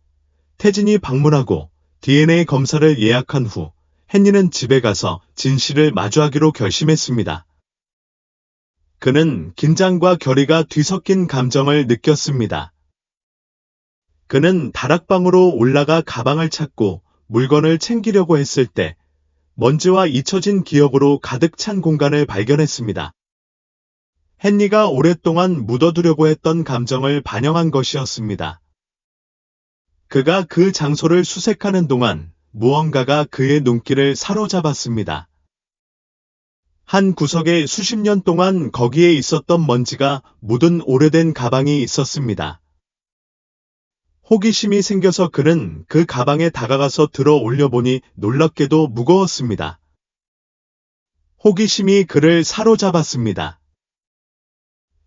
태진이 방문하고 DNA 검사를 예약한 후 헨리는 집에 가서 진실을 마주하기로 결심했습니다. 그는 긴장과 결의가 뒤섞인 감정을 느꼈습니다. 그는 다락방으로 올라가 가방을 찾고 물건을 챙기려고 했을 때 먼지와 잊혀진 기억으로 가득 찬 공간을 발견했습니다. 헨리가 오랫동안 묻어두려고 했던 감정을 반영한 것이었습니다. 그가 그 장소를 수색하는 동안 무언가가 그의 눈길을 사로잡았습니다. 한 구석에 수십 년 동안 거기에 있었던 먼지가 묻은 오래된 가방이 있었습니다. 호기심이 생겨서 그는 그 가방에 다가가서 들어 올려보니 놀랍게도 무거웠습니다. 호기심이 그를 사로잡았습니다.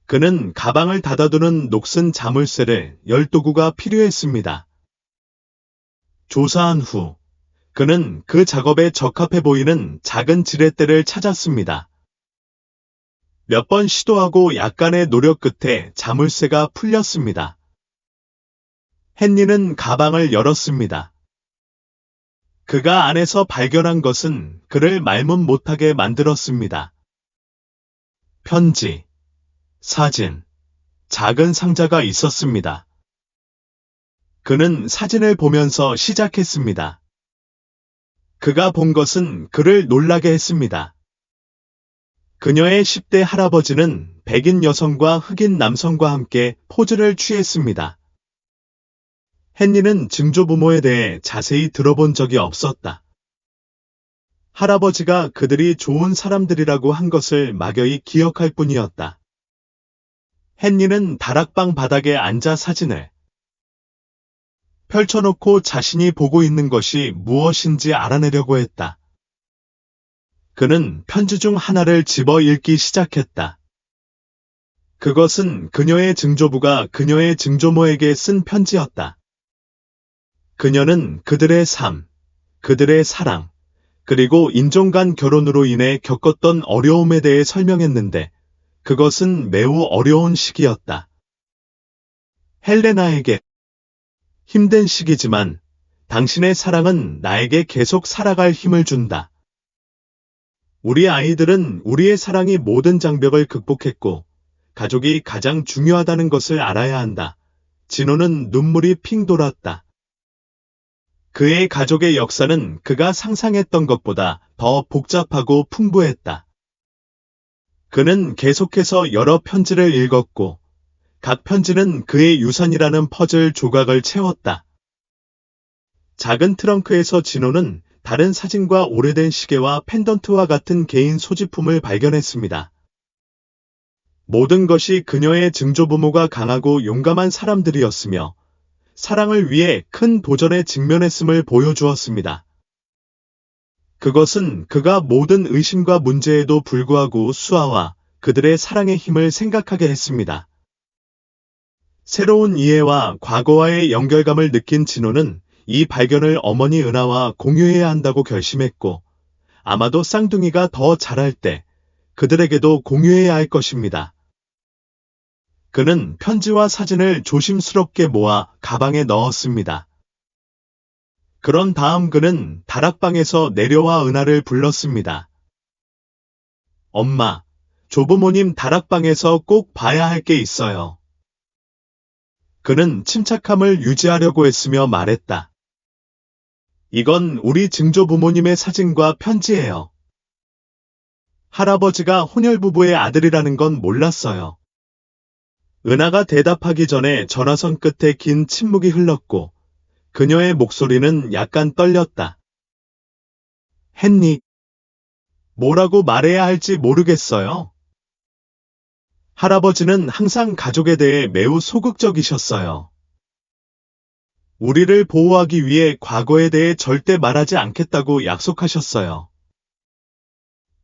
그는 가방을 닫아두는 녹슨 자물쇠를 12구가 필요했습니다. 조사한 후 그는 그 작업에 적합해 보이는 작은 지렛대를 찾았습니다. 몇 번 시도하고 약간의 노력 끝에 자물쇠가 풀렸습니다. 헨리는 가방을 열었습니다. 그가 안에서 발견한 것은 그를 말문 못하게 만들었습니다. 편지, 사진, 작은 상자가 있었습니다. 그는 사진을 보면서 시작했습니다. 그가 본 것은 그를 놀라게 했습니다. 그녀의 10대 할아버지는 백인 여성과 흑인 남성과 함께 포즈를 취했습니다. 헨리는 증조부모에 대해 자세히 들어본 적이 없었다. 할아버지가 그들이 좋은 사람들이라고 한 것을 막연히 기억할 뿐이었다. 헨리는 다락방 바닥에 앉아 사진을 펼쳐놓고 자신이 보고 있는 것이 무엇인지 알아내려고 했다. 그는 편지 중 하나를 집어 읽기 시작했다. 그것은 그녀의 증조부가 그녀의 증조모에게 쓴 편지였다. 그녀는 그들의 삶, 그들의 사랑, 그리고 인종 간 결혼으로 인해 겪었던 어려움에 대해 설명했는데 그것은 매우 어려운 시기였다. 헬레나에게 힘든 시기지만 당신의 사랑은 나에게 계속 살아갈 힘을 준다. 우리 아이들은 우리의 사랑이 모든 장벽을 극복했고, 가족이 가장 중요하다는 것을 알아야 한다. 진호는 눈물이 핑 돌았다. 그의 가족의 역사는 그가 상상했던 것보다 더 복잡하고 풍부했다. 그는 계속해서 여러 편지를 읽었고, 각 편지는 그의 유산이라는 퍼즐 조각을 채웠다. 작은 트렁크에서 진호는 다른 사진과 오래된 시계와 펜던트와 같은 개인 소지품을 발견했습니다. 모든 것이 그녀의 증조부모가 강하고 용감한 사람들이었으며 사랑을 위해 큰 도전에 직면했음을 보여주었습니다. 그것은 그가 모든 의심과 문제에도 불구하고 수아와 그들의 사랑의 힘을 생각하게 했습니다. 새로운 이해와 과거와의 연결감을 느낀 진호는 이 발견을 어머니 은하와 공유해야 한다고 결심했고, 아마도 쌍둥이가 더 자랄 때 그들에게도 공유해야 할 것입니다. 그는 편지와 사진을 조심스럽게 모아 가방에 넣었습니다. 그런 다음 그는 다락방에서 내려와 은하를 불렀습니다. 엄마, 조부모님 다락방에서 꼭 봐야 할 게 있어요. 그는 침착함을 유지하려고 했으며 말했다. 이건 우리 증조부모님의 사진과 편지예요. 할아버지가 혼혈부부의 아들이라는 건 몰랐어요. 은하가 대답하기 전에 전화선 끝에 긴 침묵이 흘렀고 그녀의 목소리는 약간 떨렸다. 헨리, 뭐라고 말해야 할지 모르겠어요. 할아버지는 항상 가족에 대해 매우 소극적이셨어요. 우리를 보호하기 위해 과거에 대해 절대 말하지 않겠다고 약속하셨어요.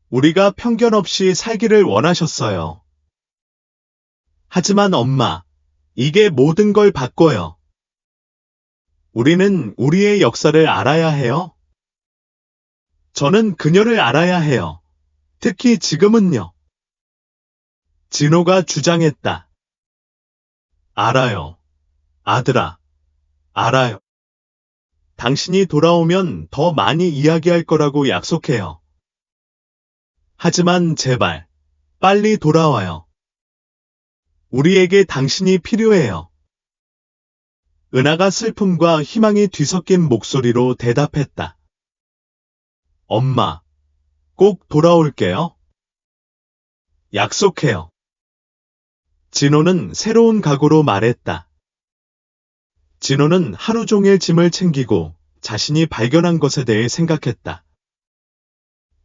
우리가 편견 없이 살기를 원하셨어요. 하지만 엄마, 이게 모든 걸 바꿔요. 우리는 우리의 역사를 알아야 해요. 저는 그녀를 알아야 해요. 특히 지금은요. 진호가 주장했다. 알아요. 아들아. 알아요. 당신이 돌아오면 더 많이 이야기할 거라고 약속해요. 하지만 제발, 빨리 돌아와요. 우리에게 당신이 필요해요. 은하가 슬픔과 희망이 뒤섞인 목소리로 대답했다. 엄마, 꼭 돌아올게요. 약속해요. 진호는 새로운 각오로 말했다. 진호는 하루 종일 짐을 챙기고 자신이 발견한 것에 대해 생각했다.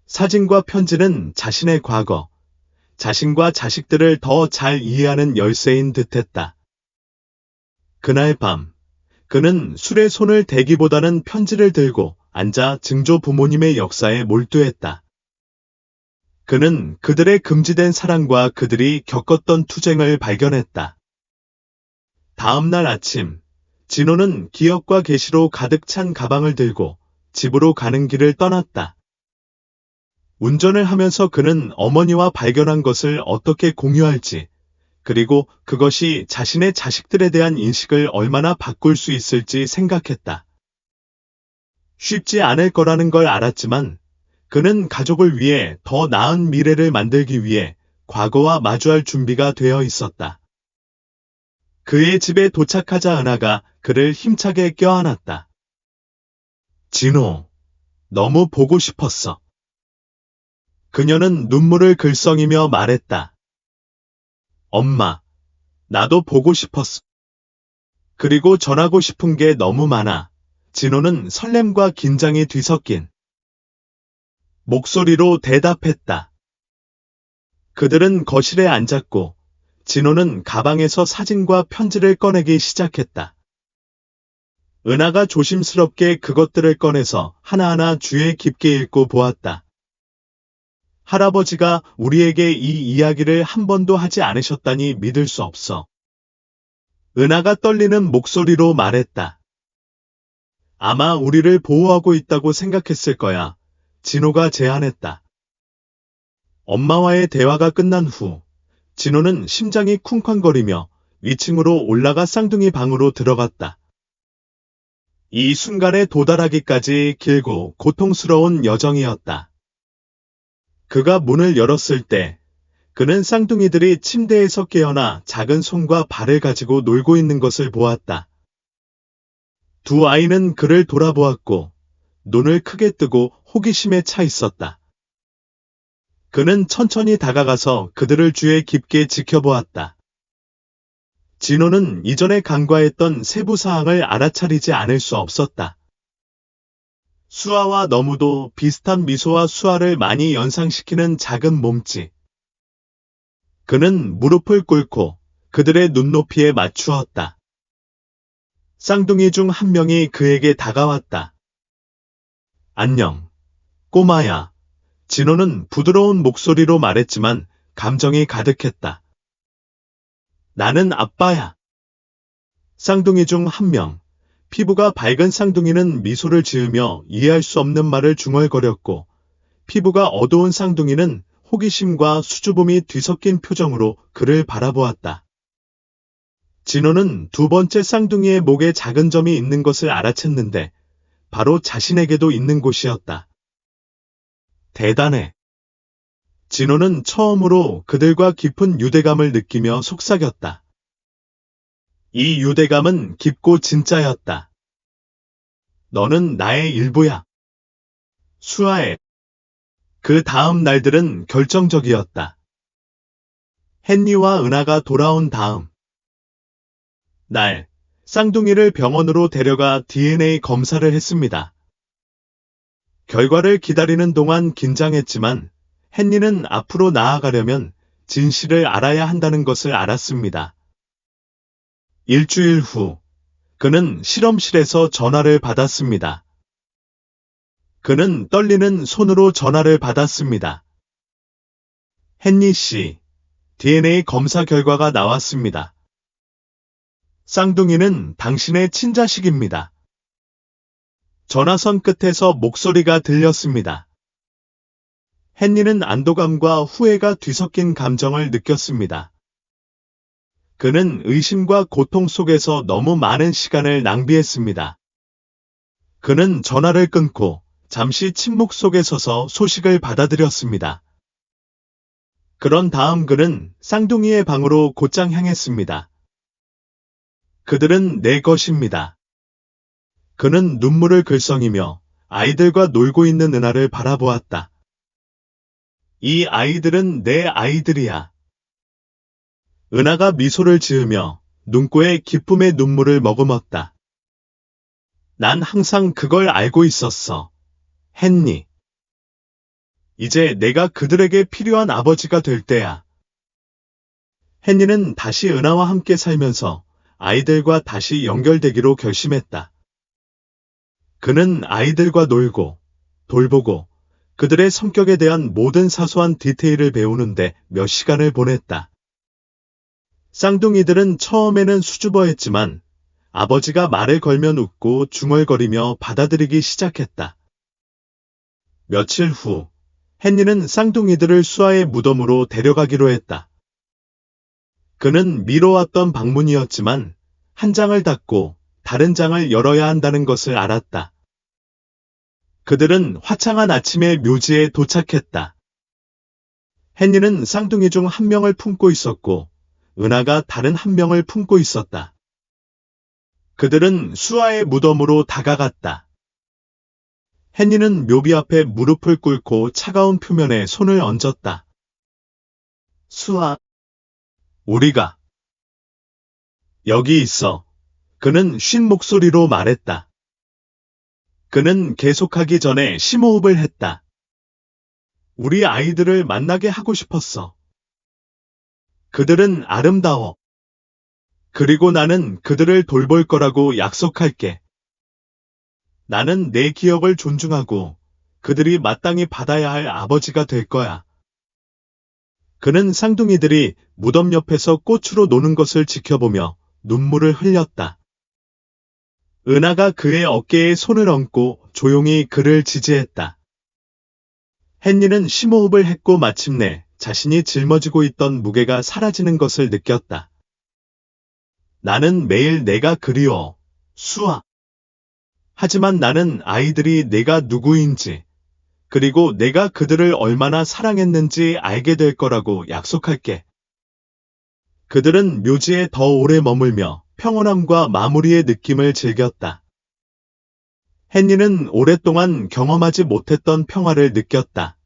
사진과 편지는 자신의 과거, 자신과 자식들을 더 잘 이해하는 열쇠인 듯했다. 그날 밤, 그는 술에 손을 대기보다는 편지를 들고 앉아 증조 부모님의 역사에 몰두했다. 그는 그들의 금지된 사랑과 그들이 겪었던 투쟁을 발견했다. 다음 날 아침, 진호는 기억과 계시로 가득 찬 가방을 들고 집으로 가는 길을 떠났다. 운전을 하면서 그는 어머니와 발견한 것을 어떻게 공유할지, 그리고 그것이 자신의 자식들에 대한 인식을 얼마나 바꿀 수 있을지 생각했다. 쉽지 않을 거라는 걸 알았지만 그는 가족을 위해 더 나은 미래를 만들기 위해 과거와 마주할 준비가 되어 있었다. 그의 집에 도착하자 은하가 그를 힘차게 껴안았다. 진호, 너무 보고 싶었어. 그녀는 눈물을 글썽이며 말했다. 엄마, 나도 보고 싶었어. 그리고 전하고 싶은 게 너무 많아. 진호는 설렘과 긴장이 뒤섞인 목소리로 대답했다. 그들은 거실에 앉았고 진호는 가방에서 사진과 편지를 꺼내기 시작했다. 은하가 조심스럽게 그것들을 꺼내서 하나하나 주의 깊게 읽고 보았다. 할아버지가 우리에게 이 이야기를 한 번도 하지 않으셨다니 믿을 수 없어. 은하가 떨리는 목소리로 말했다. 아마 우리를 보호하고 있다고 생각했을 거야. 진호가 제안했다. 엄마와의 대화가 끝난 후 진호는 심장이 쿵쾅거리며 위층으로 올라가 쌍둥이 방으로 들어갔다. 이 순간에 도달하기까지 길고 고통스러운 여정이었다. 그가 문을 열었을 때 그는 쌍둥이들이 침대에서 깨어나 작은 손과 발을 가지고 놀고 있는 것을 보았다. 두 아이는 그를 돌아보았고 눈을 크게 뜨고 호기심에 차 있었다. 그는 천천히 다가가서 그들을 주의 깊게 지켜보았다. 진호는 이전에 간과했던 세부 사항을 알아차리지 않을 수 없었다. 수아와 너무도 비슷한 미소와 수아를 많이 연상시키는 작은 몸짓. 그는 무릎을 꿇고 그들의 눈높이에 맞추었다. 쌍둥이 중 한 명이 그에게 다가왔다. 안녕, 꼬마야. 진호는 부드러운 목소리로 말했지만 감정이 가득했다. 나는 아빠야. 쌍둥이 중 한 명, 피부가 밝은 쌍둥이는 미소를 지으며 이해할 수 없는 말을 중얼거렸고, 피부가 어두운 쌍둥이는 호기심과 수줍음이 뒤섞인 표정으로 그를 바라보았다. 진호는 두 번째 쌍둥이의 목에 작은 점이 있는 것을 알아챘는데 바로 자신에게도 있는 곳이었다. 대단해. 진호는 처음으로 그들과 깊은 유대감을 느끼며 속삭였다. 이 유대감은 깊고 진짜였다. 너는 나의 일부야. 수아의 그 다음 날들은 결정적이었다. 헨리와 은하가 돌아온 다음 날, 쌍둥이를 병원으로 데려가 DNA 검사를 했습니다. 결과를 기다리는 동안 긴장했지만 헨리는 앞으로 나아가려면 진실을 알아야 한다는 것을 알았습니다. 일주일 후, 그는 실험실에서 전화를 받았습니다. 그는 떨리는 손으로 전화를 받았습니다. 헨리 씨, DNA 검사 결과가 나왔습니다. 쌍둥이는 당신의 친자식입니다. 전화선 끝에서 목소리가 들렸습니다. 헨리는 안도감과 후회가 뒤섞인 감정을 느꼈습니다. 그는 의심과 고통 속에서 너무 많은 시간을 낭비했습니다. 그는 전화를 끊고 잠시 침묵 속에 서서 소식을 받아들였습니다. 그런 다음 그는 쌍둥이의 방으로 곧장 향했습니다. 그들은 내 것입니다. 그는 눈물을 글썽이며 아이들과 놀고 있는 은하를 바라보았다. 이 아이들은 내 아이들이야. 은하가 미소를 지으며 눈꼬에 기쁨의 눈물을 머금었다. 난 항상 그걸 알고 있었어. 헨리. 이제 내가 그들에게 필요한 아버지가 될 때야. 헨리는 다시 은하와 함께 살면서 아이들과 다시 연결되기로 결심했다. 그는 아이들과 놀고, 돌보고, 그들의 성격에 대한 모든 사소한 디테일을 배우는데 몇 시간을 보냈다. 쌍둥이들은 처음에는 수줍어했지만 아버지가 말을 걸면 웃고 중얼거리며 받아들이기 시작했다. 며칠 후, 헨리는 쌍둥이들을 수아의 무덤으로 데려가기로 했다. 그는 미뤄왔던 방문이었지만 한 장을 닫고 다른 장을 열어야 한다는 것을 알았다. 그들은 화창한 아침에 묘지에 도착했다. 헨리는 쌍둥이 중 한 명을 품고 있었고 은하가 다른 한 명을 품고 있었다. 그들은 수아의 무덤으로 다가갔다. 헨리는 묘비 앞에 무릎을 꿇고 차가운 표면에 손을 얹었다. 수아, 우리가 여기 있어. 그는 쉰 목소리로 말했다. 그는 계속하기 전에 심호흡을 했다. 우리 아이들을 만나게 하고 싶었어. 그들은 아름다워. 그리고 나는 그들을 돌볼 거라고 약속할게. 나는 내 기억을 존중하고 그들이 마땅히 받아야 할 아버지가 될 거야. 그는 쌍둥이들이 무덤 옆에서 꽃으로 노는 것을 지켜보며 눈물을 흘렸다. 은하가 그의 어깨에 손을 얹고 조용히 그를 지지했다. 헨리는 심호흡을 했고 마침내 자신이 짊어지고 있던 무게가 사라지는 것을 느꼈다. 나는 매일 내가 그리워, 수아. 하지만 나는 아이들이 내가 누구인지, 그리고 내가 그들을 얼마나 사랑했는지 알게 될 거라고 약속할게. 그들은 묘지에 더 오래 머물며 평온함과 마무리의 느낌을 즐겼다. 헨리는 오랫동안 경험하지 못했던 평화를 느꼈다.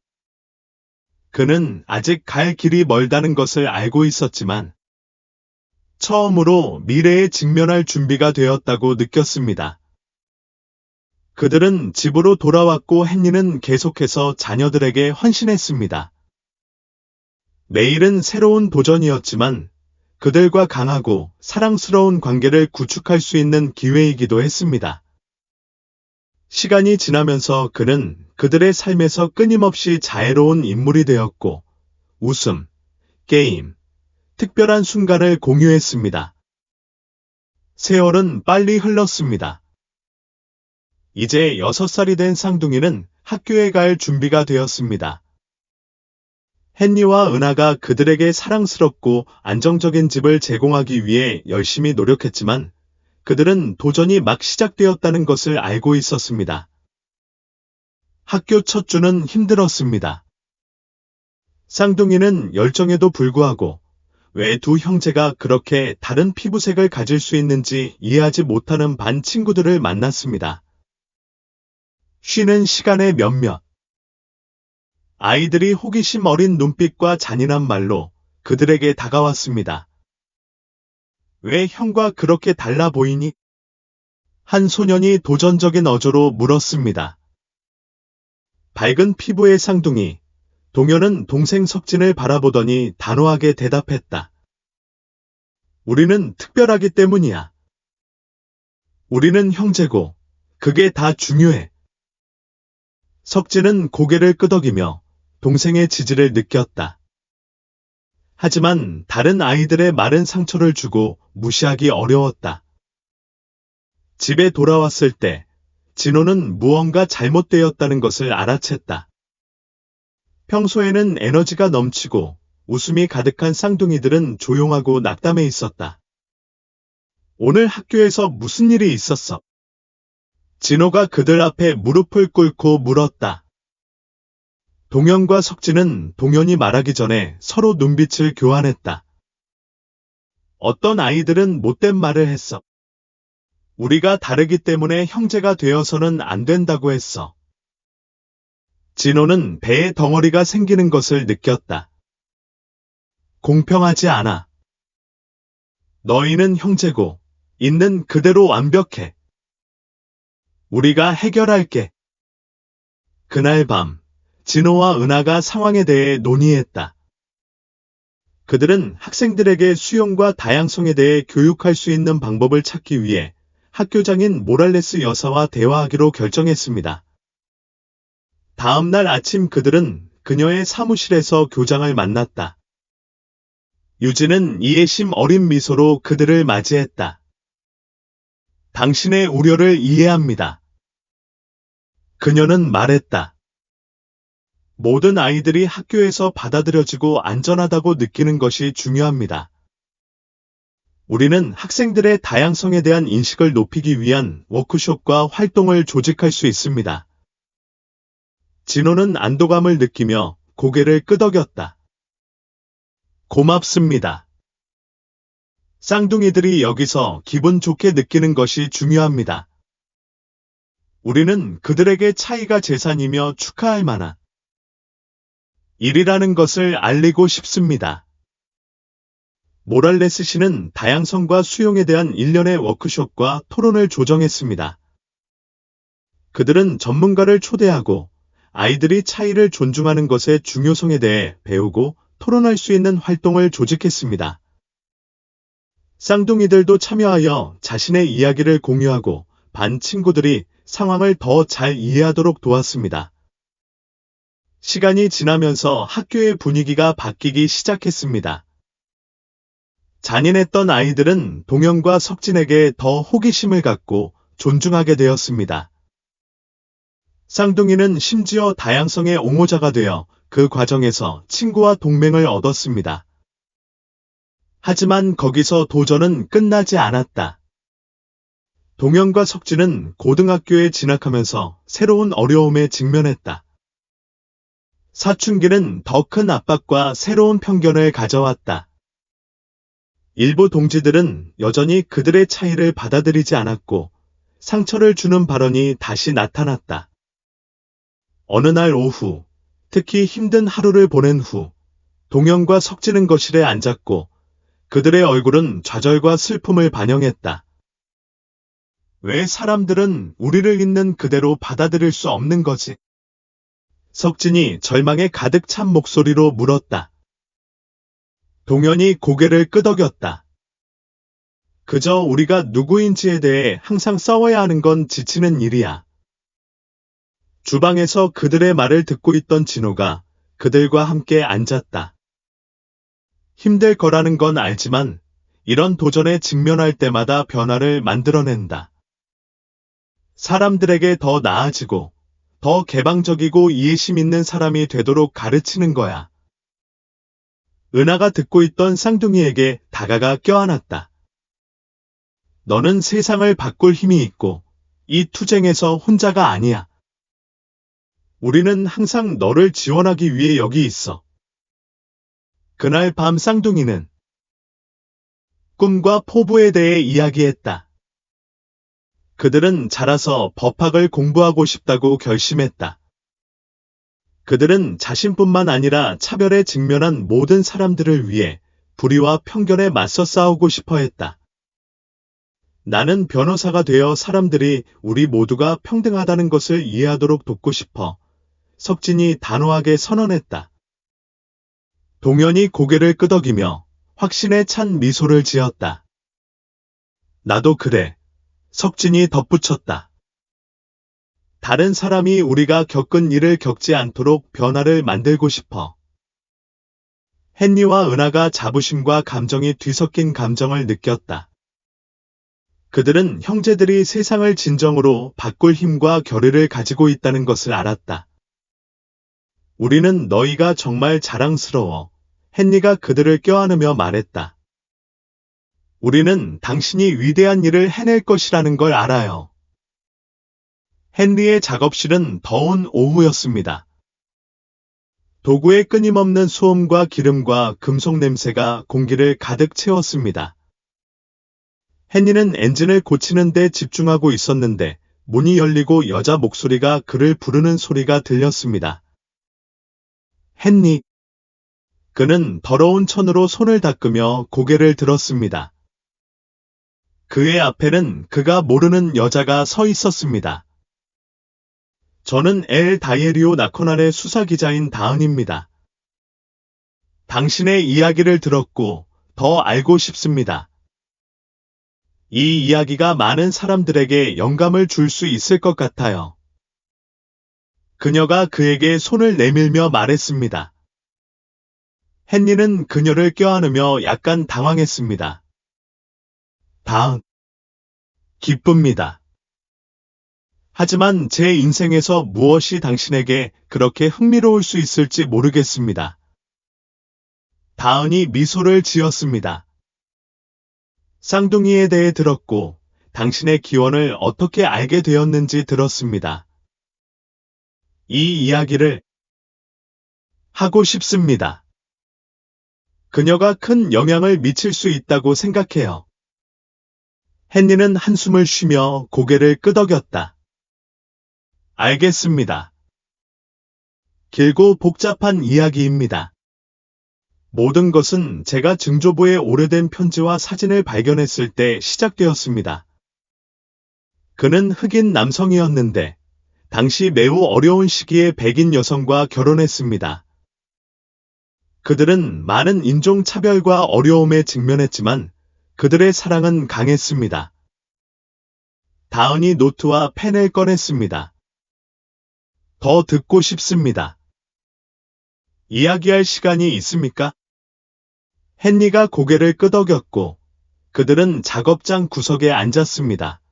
그는 아직 갈 길이 멀다는 것을 알고 있었지만 처음으로 미래에 직면할 준비가 되었다고 느꼈습니다. 그들은 집으로 돌아왔고 헨리는 계속해서 자녀들에게 헌신했습니다. 내일은 새로운 도전이었지만 그들과 강하고 사랑스러운 관계를 구축할 수 있는 기회이기도 했습니다. 시간이 지나면서 그는 그들의 삶에서 끊임없이 자애로운 인물이 되었고 웃음, 게임, 특별한 순간을 공유했습니다. 세월은 빨리 흘렀습니다. 이제 6살이 된 쌍둥이는 학교에 갈 준비가 되었습니다. 헨리와 은하가 그들에게 사랑스럽고 안정적인 집을 제공하기 위해 열심히 노력했지만 그들은 도전이 막 시작되었다는 것을 알고 있었습니다. 학교 첫 주는 힘들었습니다. 쌍둥이는 열정에도 불구하고 왜 두 형제가 그렇게 다른 피부색을 가질 수 있는지 이해하지 못하는 반 친구들을 만났습니다. 쉬는 시간의 몇몇 아이들이 호기심 어린 눈빛과 잔인한 말로 그들에게 다가왔습니다. 왜 형과 그렇게 달라 보이니? 한 소년이 도전적인 어조로 물었습니다. 밝은 피부의 쌍둥이, 동현은 동생 석진을 바라보더니 단호하게 대답했다. 우리는 특별하기 때문이야. 우리는 형제고, 그게 다 중요해. 석진은 고개를 끄덕이며 동생의 지지를 느꼈다. 하지만 다른 아이들의 말은 상처를 주고 무시하기 어려웠다. 집에 돌아왔을 때 진호는 무언가 잘못되었다는 것을 알아챘다. 평소에는 에너지가 넘치고 웃음이 가득한 쌍둥이들은 조용하고 낙담해 있었다. 오늘 학교에서 무슨 일이 있었어? 진호가 그들 앞에 무릎을 꿇고 물었다. 동현과 석진은 동현이 말하기 전에 서로 눈빛을 교환했다. 어떤 아이들은 못된 말을 했어. 우리가 다르기 때문에 형제가 되어서는 안 된다고 했어. 진호는 배에 덩어리가 생기는 것을 느꼈다. 공평하지 않아. 너희는 형제고 있는 그대로 완벽해. 우리가 해결할게. 그날 밤 진호와 은하가 상황에 대해 논의했다. 그들은 학생들에게 수용과 다양성에 대해 교육할 수 있는 방법을 찾기 위해 학교장인 모랄레스 여사와 대화하기로 결정했습니다. 다음 날 아침 그들은 그녀의 사무실에서 교장을 만났다. 유진은 이해심 어린 미소로 그들을 맞이했다. 당신의 우려를 이해합니다. 그녀는 말했다. 모든 아이들이 학교에서 받아들여지고 안전하다고 느끼는 것이 중요합니다. 우리는 학생들의 다양성에 대한 인식을 높이기 위한 워크숍과 활동을 조직할 수 있습니다. 진호는 안도감을 느끼며 고개를 끄덕였다. 고맙습니다. 쌍둥이들이 여기서 기분 좋게 느끼는 것이 중요합니다. 우리는 그들에게 차이가 재산이며 축하할 만한 일이라는 것을 알리고 싶습니다. 모랄레스 씨는 다양성과 수용에 대한 일련의 워크숍과 토론을 조정했습니다. 그들은 전문가를 초대하고 아이들이 차이를 존중하는 것의 중요성에 대해 배우고 토론할 수 있는 활동을 조직했습니다. 쌍둥이들도 참여하여 자신의 이야기를 공유하고 반 친구들이 상황을 더 잘 이해하도록 도왔습니다. 시간이 지나면서 학교의 분위기가 바뀌기 시작했습니다. 잔인했던 아이들은 동현과 석진에게 더 호기심을 갖고 존중하게 되었습니다. 쌍둥이는 심지어 다양성의 옹호자가 되어 그 과정에서 친구와 동맹을 얻었습니다. 하지만 거기서 도전은 끝나지 않았다. 동현과 석진은 고등학교에 진학하면서 새로운 어려움에 직면했다. 사춘기는 더 큰 압박과 새로운 편견을 가져왔다. 일부 동지들은 여전히 그들의 차이를 받아들이지 않았고 상처를 주는 발언이 다시 나타났다. 어느 날 오후, 특히 힘든 하루를 보낸 후, 동영과 석진은 거실에 앉았고 그들의 얼굴은 좌절과 슬픔을 반영했다. 왜 사람들은 우리를 있는 그대로 받아들일 수 없는 거지? 석진이 절망에 가득 찬 목소리로 물었다. 동현이 고개를 끄덕였다. 그저 우리가 누구인지에 대해 항상 싸워야 하는 건 지치는 일이야. 주방에서 그들의 말을 듣고 있던 진호가 그들과 함께 앉았다. 힘들 거라는 건 알지만 이런 도전에 직면할 때마다 변화를 만들어낸다. 사람들에게 더 나아지고 더 개방적이고 이해심 있는 사람이 되도록 가르치는 거야. 은하가 듣고 있던 쌍둥이에게 다가가 껴안았다. 너는 세상을 바꿀 힘이 있고 이 투쟁에서 혼자가 아니야. 우리는 항상 너를 지원하기 위해 여기 있어. 그날 밤 쌍둥이는 꿈과 포부에 대해 이야기했다. 그들은 자라서 법학을 공부하고 싶다고 결심했다. 그들은 자신뿐만 아니라 차별에 직면한 모든 사람들을 위해 불의와 편견에 맞서 싸우고 싶어 했다. 나는 변호사가 되어 사람들이 우리 모두가 평등하다는 것을 이해하도록 돕고 싶어. 석진이 단호하게 선언했다. 동현이 고개를 끄덕이며 확신에 찬 미소를 지었다. 나도 그래. 석진이 덧붙였다. 다른 사람이 우리가 겪은 일을 겪지 않도록 변화를 만들고 싶어. 헨리와 은하가 자부심과 감정이 뒤섞인 감정을 느꼈다. 그들은 형제들이 세상을 진정으로 바꿀 힘과 결의를 가지고 있다는 것을 알았다. 우리는 너희가 정말 자랑스러워. 헨리가 그들을 껴안으며 말했다. 우리는 당신이 위대한 일을 해낼 것이라는 걸 알아요. 헨리의 작업실은 더운 오후였습니다. 도구의 끊임없는 소음과 기름과 금속 냄새가 공기를 가득 채웠습니다. 헨리는 엔진을 고치는 데 집중하고 있었는데 문이 열리고 여자 목소리가 그를 부르는 소리가 들렸습니다. 헨리. 그는 더러운 천으로 손을 닦으며 고개를 들었습니다. 그의 앞에는 그가 모르는 여자가 서 있었습니다. 저는 엘 다이에리오 나코날의 수사기자인 다은입니다. 당신의 이야기를 들었고 더 알고 싶습니다. 이 이야기가 많은 사람들에게 영감을 줄 수 있을 것 같아요. 그녀가 그에게 손을 내밀며 말했습니다. 헨리는 그녀를 껴안으며 약간 당황했습니다. 다은. 기쁩니다. 하지만 제 인생에서 무엇이 당신에게 그렇게 흥미로울 수 있을지 모르겠습니다. 다은이 미소를 지었습니다. 쌍둥이에 대해 들었고 당신의 기원을 어떻게 알게 되었는지 들었습니다. 이 이야기를 하고 싶습니다. 그녀가 큰 영향을 미칠 수 있다고 생각해요. 헨리는 한숨을 쉬며 고개를 끄덕였다. 알겠습니다. 길고 복잡한 이야기입니다. 모든 것은 제가 증조부의 오래된 편지와 사진을 발견했을 때 시작되었습니다. 그는 흑인 남성이었는데 당시 매우 어려운 시기에 백인 여성과 결혼했습니다. 그들은 많은 인종차별과 어려움에 직면했지만 그들의 사랑은 강했습니다. 다은이 노트와 펜을 꺼냈습니다. 더 듣고 싶습니다. 이야기할 시간이 있습니까? 헨리가 고개를 끄덕였고 그들은 작업장 구석에 앉았습니다.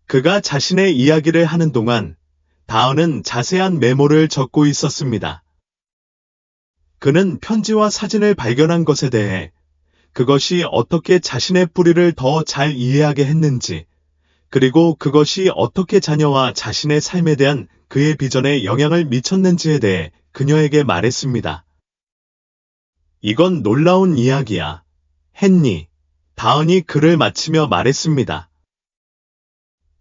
그가 자신의 이야기를 하는 동안 다은은 자세한 메모를 적고 있었습니다. 그는 편지와 사진을 발견한 것에 대해 그것이 어떻게 자신의 뿌리를 더 잘 이해하게 했는지, 그리고 그것이 어떻게 자녀와 자신의 삶에 대한 그의 비전에 영향을 미쳤는지에 대해 그녀에게 말했습니다. 이건 놀라운 이야기야. 헨리, 다은이 글을 마치며 말했습니다.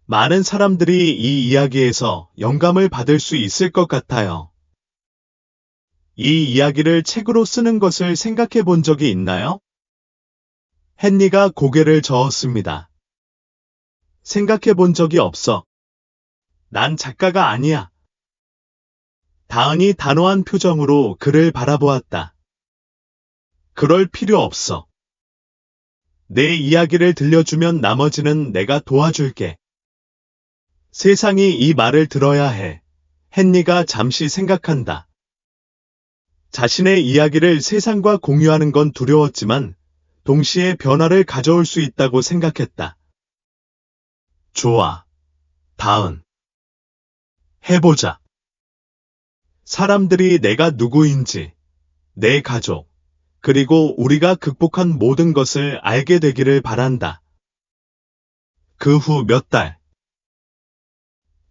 많은 사람들이 이 이야기에서 영감을 받을 수 있을 것 같아요. 이 이야기를 책으로 쓰는 것을 생각해 본 적이 있나요? 헨리가 고개를 저었습니다. 생각해 본 적이 없어. 난 작가가 아니야. 다은이 단호한 표정으로 그를 바라보았다. 그럴 필요 없어. 내 이야기를 들려주면 나머지는 내가 도와줄게. 세상이 이 말을 들어야 해. 헨리가 잠시 생각한다. 자신의 이야기를 세상과 공유하는 건 두려웠지만 동시에 변화를 가져올 수 있다고 생각했다. 좋아. 다은. 해보자. 사람들이 내가 누구인지, 내 가족, 그리고 우리가 극복한 모든 것을 알게 되기를 바란다. 그 후 몇 달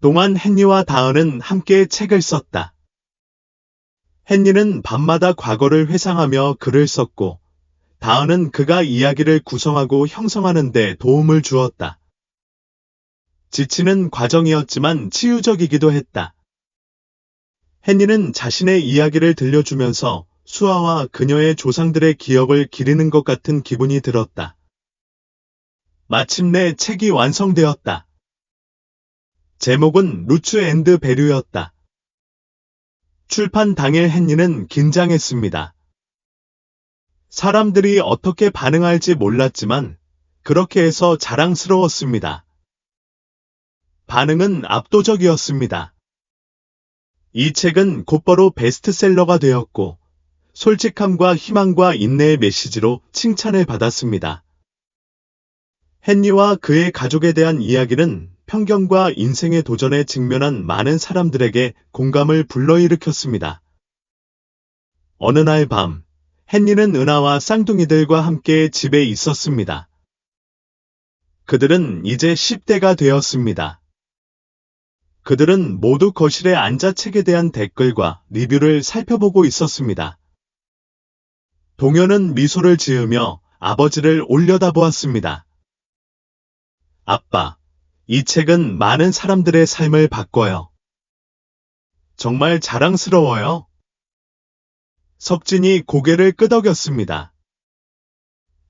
동안 헨리와 다은은 함께 책을 썼다. 헨리는 밤마다 과거를 회상하며 글을 썼고, 다은은 그가 이야기를 구성하고 형성하는 데 도움을 주었다. 지치는 과정이었지만 치유적이기도 했다. 헨리는 자신의 이야기를 들려주면서 수아와 그녀의 조상들의 기억을 기리는 것 같은 기분이 들었다. 마침내 책이 완성되었다. 제목은 루츠 앤드 베류였다. 출판 당일 헨리는 긴장했습니다. 사람들이 어떻게 반응할지 몰랐지만 그렇게 해서 자랑스러웠습니다. 반응은 압도적이었습니다. 이 책은 곧바로 베스트셀러가 되었고 솔직함과 희망과 인내의 메시지로 칭찬을 받았습니다. 헨리와 그의 가족에 대한 이야기는 편견과 인생의 도전에 직면한 많은 사람들에게 공감을 불러일으켰습니다. 어느 날 밤, 헨리는 은하와 쌍둥이들과 함께 집에 있었습니다. 그들은 이제 10대가 되었습니다. 그들은 모두 거실에 앉아 책에 대한 댓글과 리뷰를 살펴보고 있었습니다. 동현은 미소를 지으며 아버지를 올려다보았습니다. 아빠, 이 책은 많은 사람들의 삶을 바꿔요. 정말 자랑스러워요. 석진이 고개를 끄덕였습니다.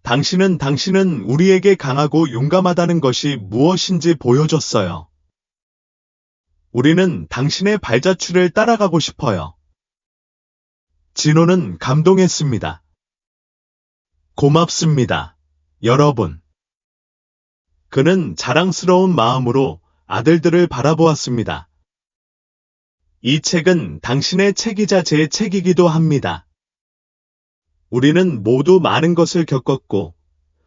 당신은 우리에게 강하고 용감하다는 것이 무엇인지 보여줬어요. 우리는 당신의 발자취를 따라가고 싶어요. 진호는 감동했습니다. 고맙습니다, 여러분. 그는 자랑스러운 마음으로 아들들을 바라보았습니다. 이 책은 당신의 책이자 제 책이기도 합니다. 우리는 모두 많은 것을 겪었고,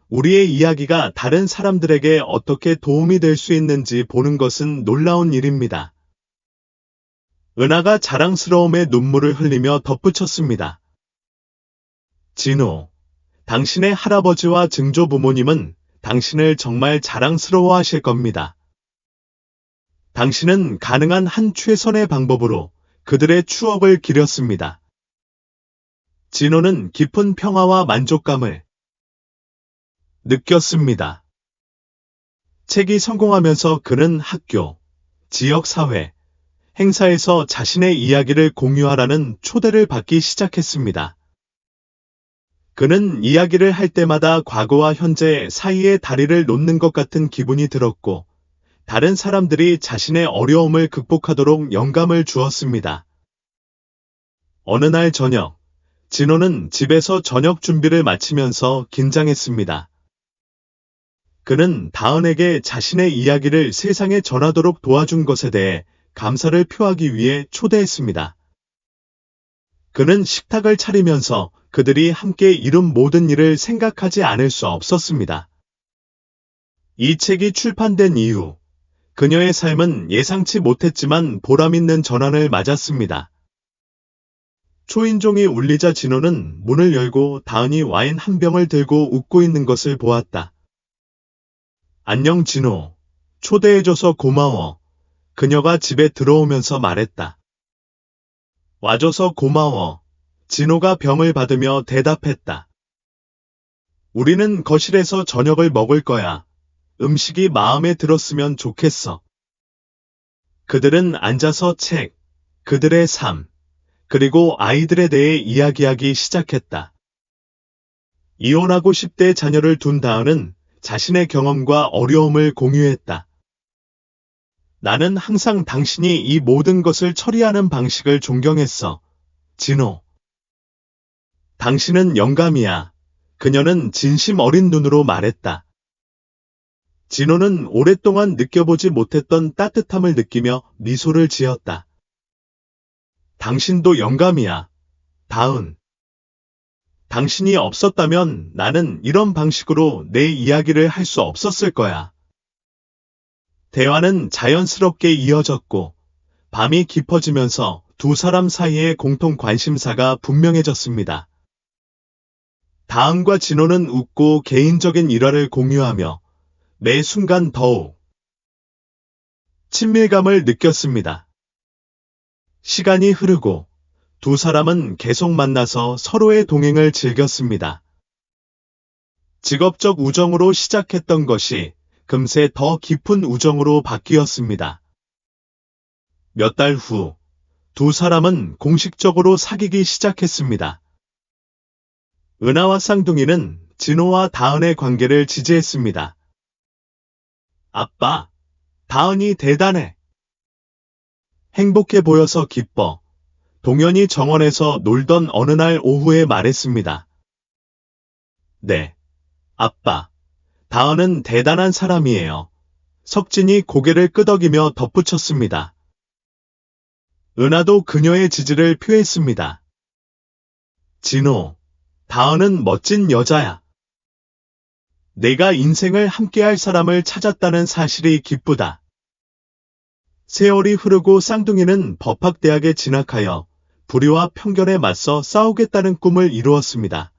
우리의 이야기가 다른 사람들에게 어떻게 도움이 될 수 있는지 보는 것은 놀라운 일입니다. 은하가 자랑스러움에 눈물을 흘리며 덧붙였습니다. 진호, 당신의 할아버지와 증조 부모님은 당신을 정말 자랑스러워하실 겁니다. 당신은 가능한 한 최선의 방법으로 그들의 추억을 기렸습니다. 진호는 깊은 평화와 만족감을 느꼈습니다. 책이 성공하면서 그는 학교, 지역사회, 행사에서 자신의 이야기를 공유하라는 초대를 받기 시작했습니다. 그는 이야기를 할 때마다 과거와 현재 사이에 다리를 놓는 것 같은 기분이 들었고, 다른 사람들이 자신의 어려움을 극복하도록 영감을 주었습니다. 어느 날 저녁, 진호는 집에서 저녁 준비를 마치면서 긴장했습니다. 그는 다은에게 자신의 이야기를 세상에 전하도록 도와준 것에 대해 감사를 표하기 위해 초대했습니다. 그는 식탁을 차리면서 그들이 함께 이룬 모든 일을 생각하지 않을 수 없었습니다. 이 책이 출판된 이후 그녀의 삶은 예상치 못했지만 보람있는 전환을 맞았습니다. 초인종이 울리자 진호는 문을 열고 다은이 와인 한 병을 들고 웃고 있는 것을 보았다. 안녕 진호, 초대해줘서 고마워. 그녀가 집에 들어오면서 말했다. 와줘서 고마워. 진호가 병을 받으며 대답했다. 우리는 거실에서 저녁을 먹을 거야. 음식이 마음에 들었으면 좋겠어. 그들은 앉아서 책, 그들의 삶, 그리고 아이들에 대해 이야기하기 시작했다. 이혼하고 10대 자녀를 둔 다은은 자신의 경험과 어려움을 공유했다. 나는 항상 당신이 이 모든 것을 처리하는 방식을 존경했어. 진호. 당신은 영감이야. 그녀는 진심 어린 눈으로 말했다. 진호는 오랫동안 느껴보지 못했던 따뜻함을 느끼며 미소를 지었다. 당신도 영감이야. 다은. 당신이 없었다면 나는 이런 방식으로 내 이야기를 할 수 없었을 거야. 대화는 자연스럽게 이어졌고, 밤이 깊어지면서 두 사람 사이의 공통 관심사가 분명해졌습니다. 다은과 진호는 웃고 개인적인 일화를 공유하며 매 순간 더욱 친밀감을 느꼈습니다. 시간이 흐르고 두 사람은 계속 만나서 서로의 동행을 즐겼습니다. 직업적 우정으로 시작했던 것이 금세 더 깊은 우정으로 바뀌었습니다. 몇 달 후, 두 사람은 공식적으로 사귀기 시작했습니다. 은하와 쌍둥이는 진호와 다은의 관계를 지지했습니다. 아빠, 다은이 대단해. 행복해 보여서 기뻐. 동현이 정원에서 놀던 어느 날 오후에 말했습니다. 네, 아빠. 다은은 대단한 사람이에요. 석진이 고개를 끄덕이며 덧붙였습니다. 은하도 그녀의 지지를 표했습니다. 진호, 다은은 멋진 여자야. 내가 인생을 함께할 사람을 찾았다는 사실이 기쁘다. 세월이 흐르고 쌍둥이는 법학대학에 진학하여 불의와 편견에 맞서 싸우겠다는 꿈을 이루었습니다.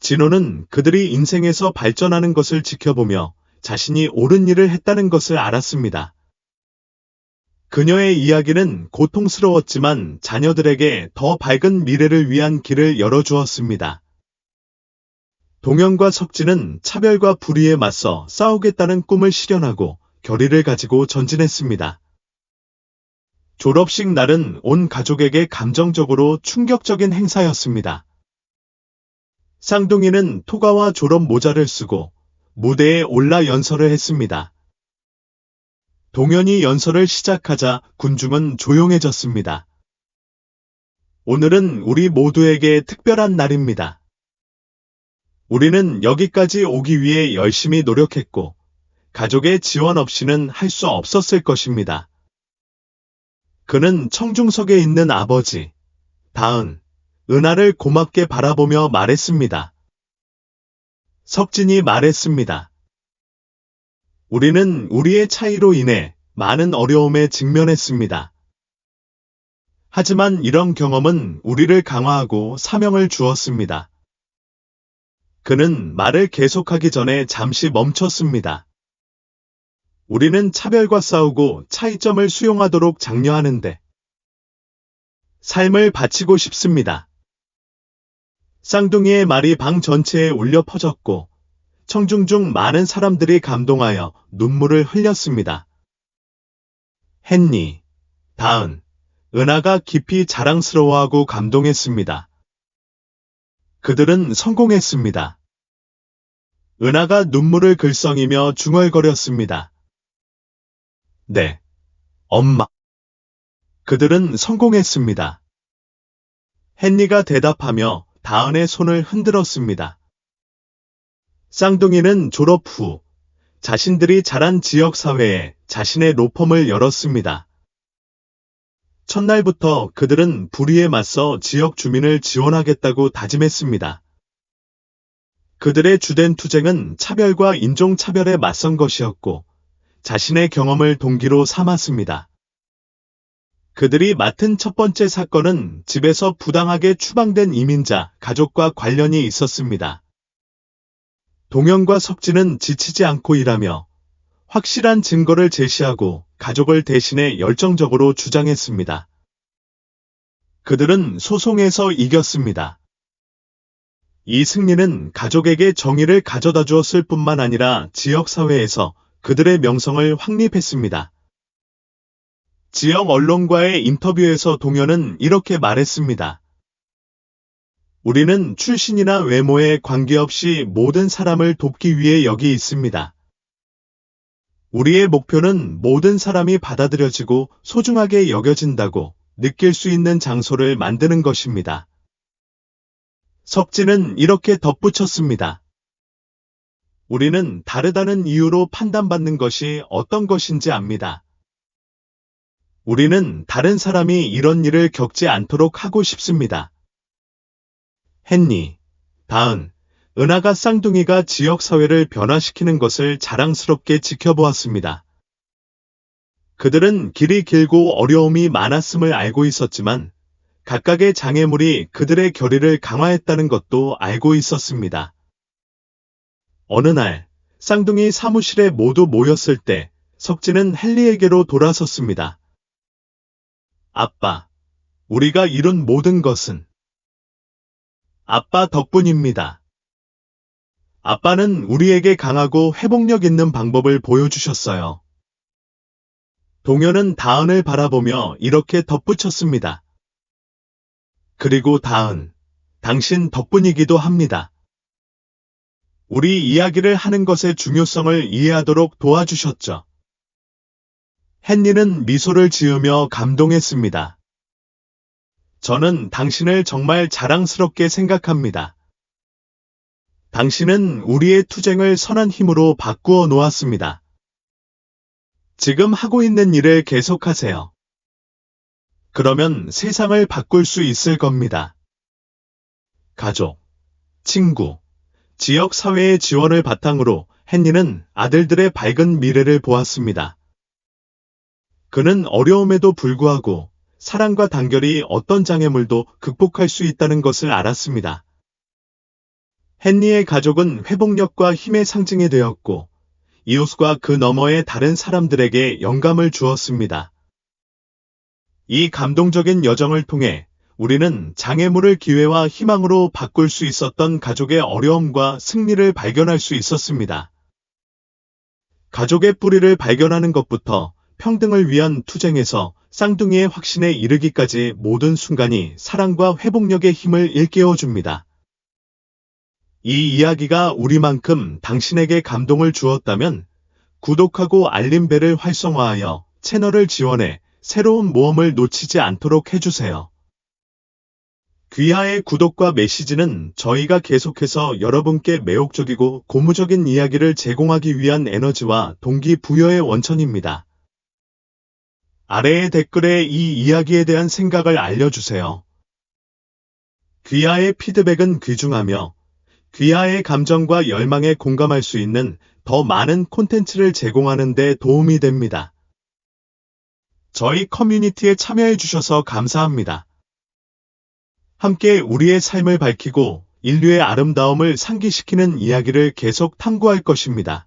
진호는 그들이 인생에서 발전하는 것을 지켜보며 자신이 옳은 일을 했다는 것을 알았습니다. 그녀의 이야기는 고통스러웠지만 자녀들에게 더 밝은 미래를 위한 길을 열어주었습니다. 동현과 석진은 차별과 불의에 맞서 싸우겠다는 꿈을 실현하고 결의를 가지고 전진했습니다. 졸업식 날은 온 가족에게 감정적으로 충격적인 행사였습니다. 쌍둥이는 토가와 졸업 모자를 쓰고 무대에 올라 연설을 했습니다. 동현이 연설을 시작하자 군중은 조용해졌습니다. 오늘은 우리 모두에게 특별한 날입니다. 우리는 여기까지 오기 위해 열심히 노력했고, 가족의 지원 없이는 할 수 없었을 것입니다. 그는 청중석에 있는 아버지, 다은, 은하를 고맙게 바라보며 말했습니다. 석진이 말했습니다. 우리는 우리의 차이로 인해 많은 어려움에 직면했습니다. 하지만 이런 경험은 우리를 강화하고 사명을 주었습니다. 그는 말을 계속하기 전에 잠시 멈췄습니다. 우리는 차별과 싸우고 차이점을 수용하도록 장려하는데 삶을 바치고 싶습니다. 쌍둥이의 말이 방 전체에 울려 퍼졌고 청중 중 많은 사람들이 감동하여 눈물을 흘렸습니다. 헨리, 다은, 은하가 깊이 자랑스러워하고 감동했습니다. 그들은 성공했습니다. 은하가 눈물을 글썽이며 중얼거렸습니다. 네, 엄마. 그들은 성공했습니다. 헨리가 대답하며 다은의 손을 흔들었습니다. 쌍둥이는 졸업 후 자신들이 자란 지역사회에 자신의 로펌을 열었습니다. 첫날부터 그들은 불의에 맞서 지역 주민을 지원하겠다고 다짐했습니다. 그들의 주된 투쟁은 차별과 인종차별에 맞선 것이었고 자신의 경험을 동기로 삼았습니다. 그들이 맡은 첫 번째 사건은 집에서 부당하게 추방된 이민자 가족과 관련이 있었습니다. 동현과 석진은 지치지 않고 일하며 확실한 증거를 제시하고 가족을 대신해 열정적으로 주장했습니다. 그들은 소송에서 이겼습니다. 이 승리는 가족에게 정의를 가져다 주었을 뿐만 아니라 지역사회에서 그들의 명성을 확립했습니다. 지역 언론과의 인터뷰에서 동현은 이렇게 말했습니다. 우리는 출신이나 외모에 관계없이 모든 사람을 돕기 위해 여기 있습니다. 우리의 목표는 모든 사람이 받아들여지고 소중하게 여겨진다고 느낄 수 있는 장소를 만드는 것입니다. 석진은 이렇게 덧붙였습니다. 우리는 다르다는 이유로 판단받는 것이 어떤 것인지 압니다. 우리는 다른 사람이 이런 일을 겪지 않도록 하고 싶습니다. 헨리, 다은, 은하가 쌍둥이가 지역사회를 변화시키는 것을 자랑스럽게 지켜보았습니다. 그들은 길이 길고 어려움이 많았음을 알고 있었지만 각각의 장애물이 그들의 결의를 강화했다는 것도 알고 있었습니다. 어느 날 쌍둥이 사무실에 모두 모였을 때 석진은 헨리에게로 돌아섰습니다. 아빠, 우리가 이룬 모든 것은 아빠 덕분입니다. 아빠는 우리에게 강하고 회복력 있는 방법을 보여주셨어요. 동현은 다은을 바라보며 이렇게 덧붙였습니다. 그리고 다은, 당신 덕분이기도 합니다. 우리 이야기를 하는 것의 중요성을 이해하도록 도와주셨죠. 헨리는 미소를 지으며 감동했습니다. 저는 당신을 정말 자랑스럽게 생각합니다. 당신은 우리의 투쟁을 선한 힘으로 바꾸어 놓았습니다. 지금 하고 있는 일을 계속하세요. 그러면 세상을 바꿀 수 있을 겁니다. 가족, 친구, 지역 사회의 지원을 바탕으로 헨리는 아들들의 밝은 미래를 보았습니다. 그는 어려움에도 불구하고 사랑과 단결이 어떤 장애물도 극복할 수 있다는 것을 알았습니다. 헨리의 가족은 회복력과 힘의 상징이 되었고 이웃과 그 너머의 다른 사람들에게 영감을 주었습니다. 이 감동적인 여정을 통해 우리는 장애물을 기회와 희망으로 바꿀 수 있었던 가족의 어려움과 승리를 발견할 수 있었습니다. 가족의 뿌리를 발견하는 것부터 평등을 위한 투쟁에서 쌍둥이의 확신에 이르기까지 모든 순간이 사랑과 회복력의 힘을 일깨워줍니다. 이 이야기가 우리만큼 당신에게 감동을 주었다면 구독하고 알림벨을 활성화하여 채널을 지원해 새로운 모험을 놓치지 않도록 해주세요. 귀하의 구독과 메시지는 저희가 계속해서 여러분께 매혹적이고 고무적인 이야기를 제공하기 위한 에너지와 동기부여의 원천입니다. 아래의 댓글에 이 이야기에 대한 생각을 알려주세요. 귀하의 피드백은 귀중하며 귀하의 감정과 열망에 공감할 수 있는 더 많은 콘텐츠를 제공하는 데 도움이 됩니다. 저희 커뮤니티에 참여해 주셔서 감사합니다. 함께 우리의 삶을 밝히고 인류의 아름다움을 상기시키는 이야기를 계속 탐구할 것입니다.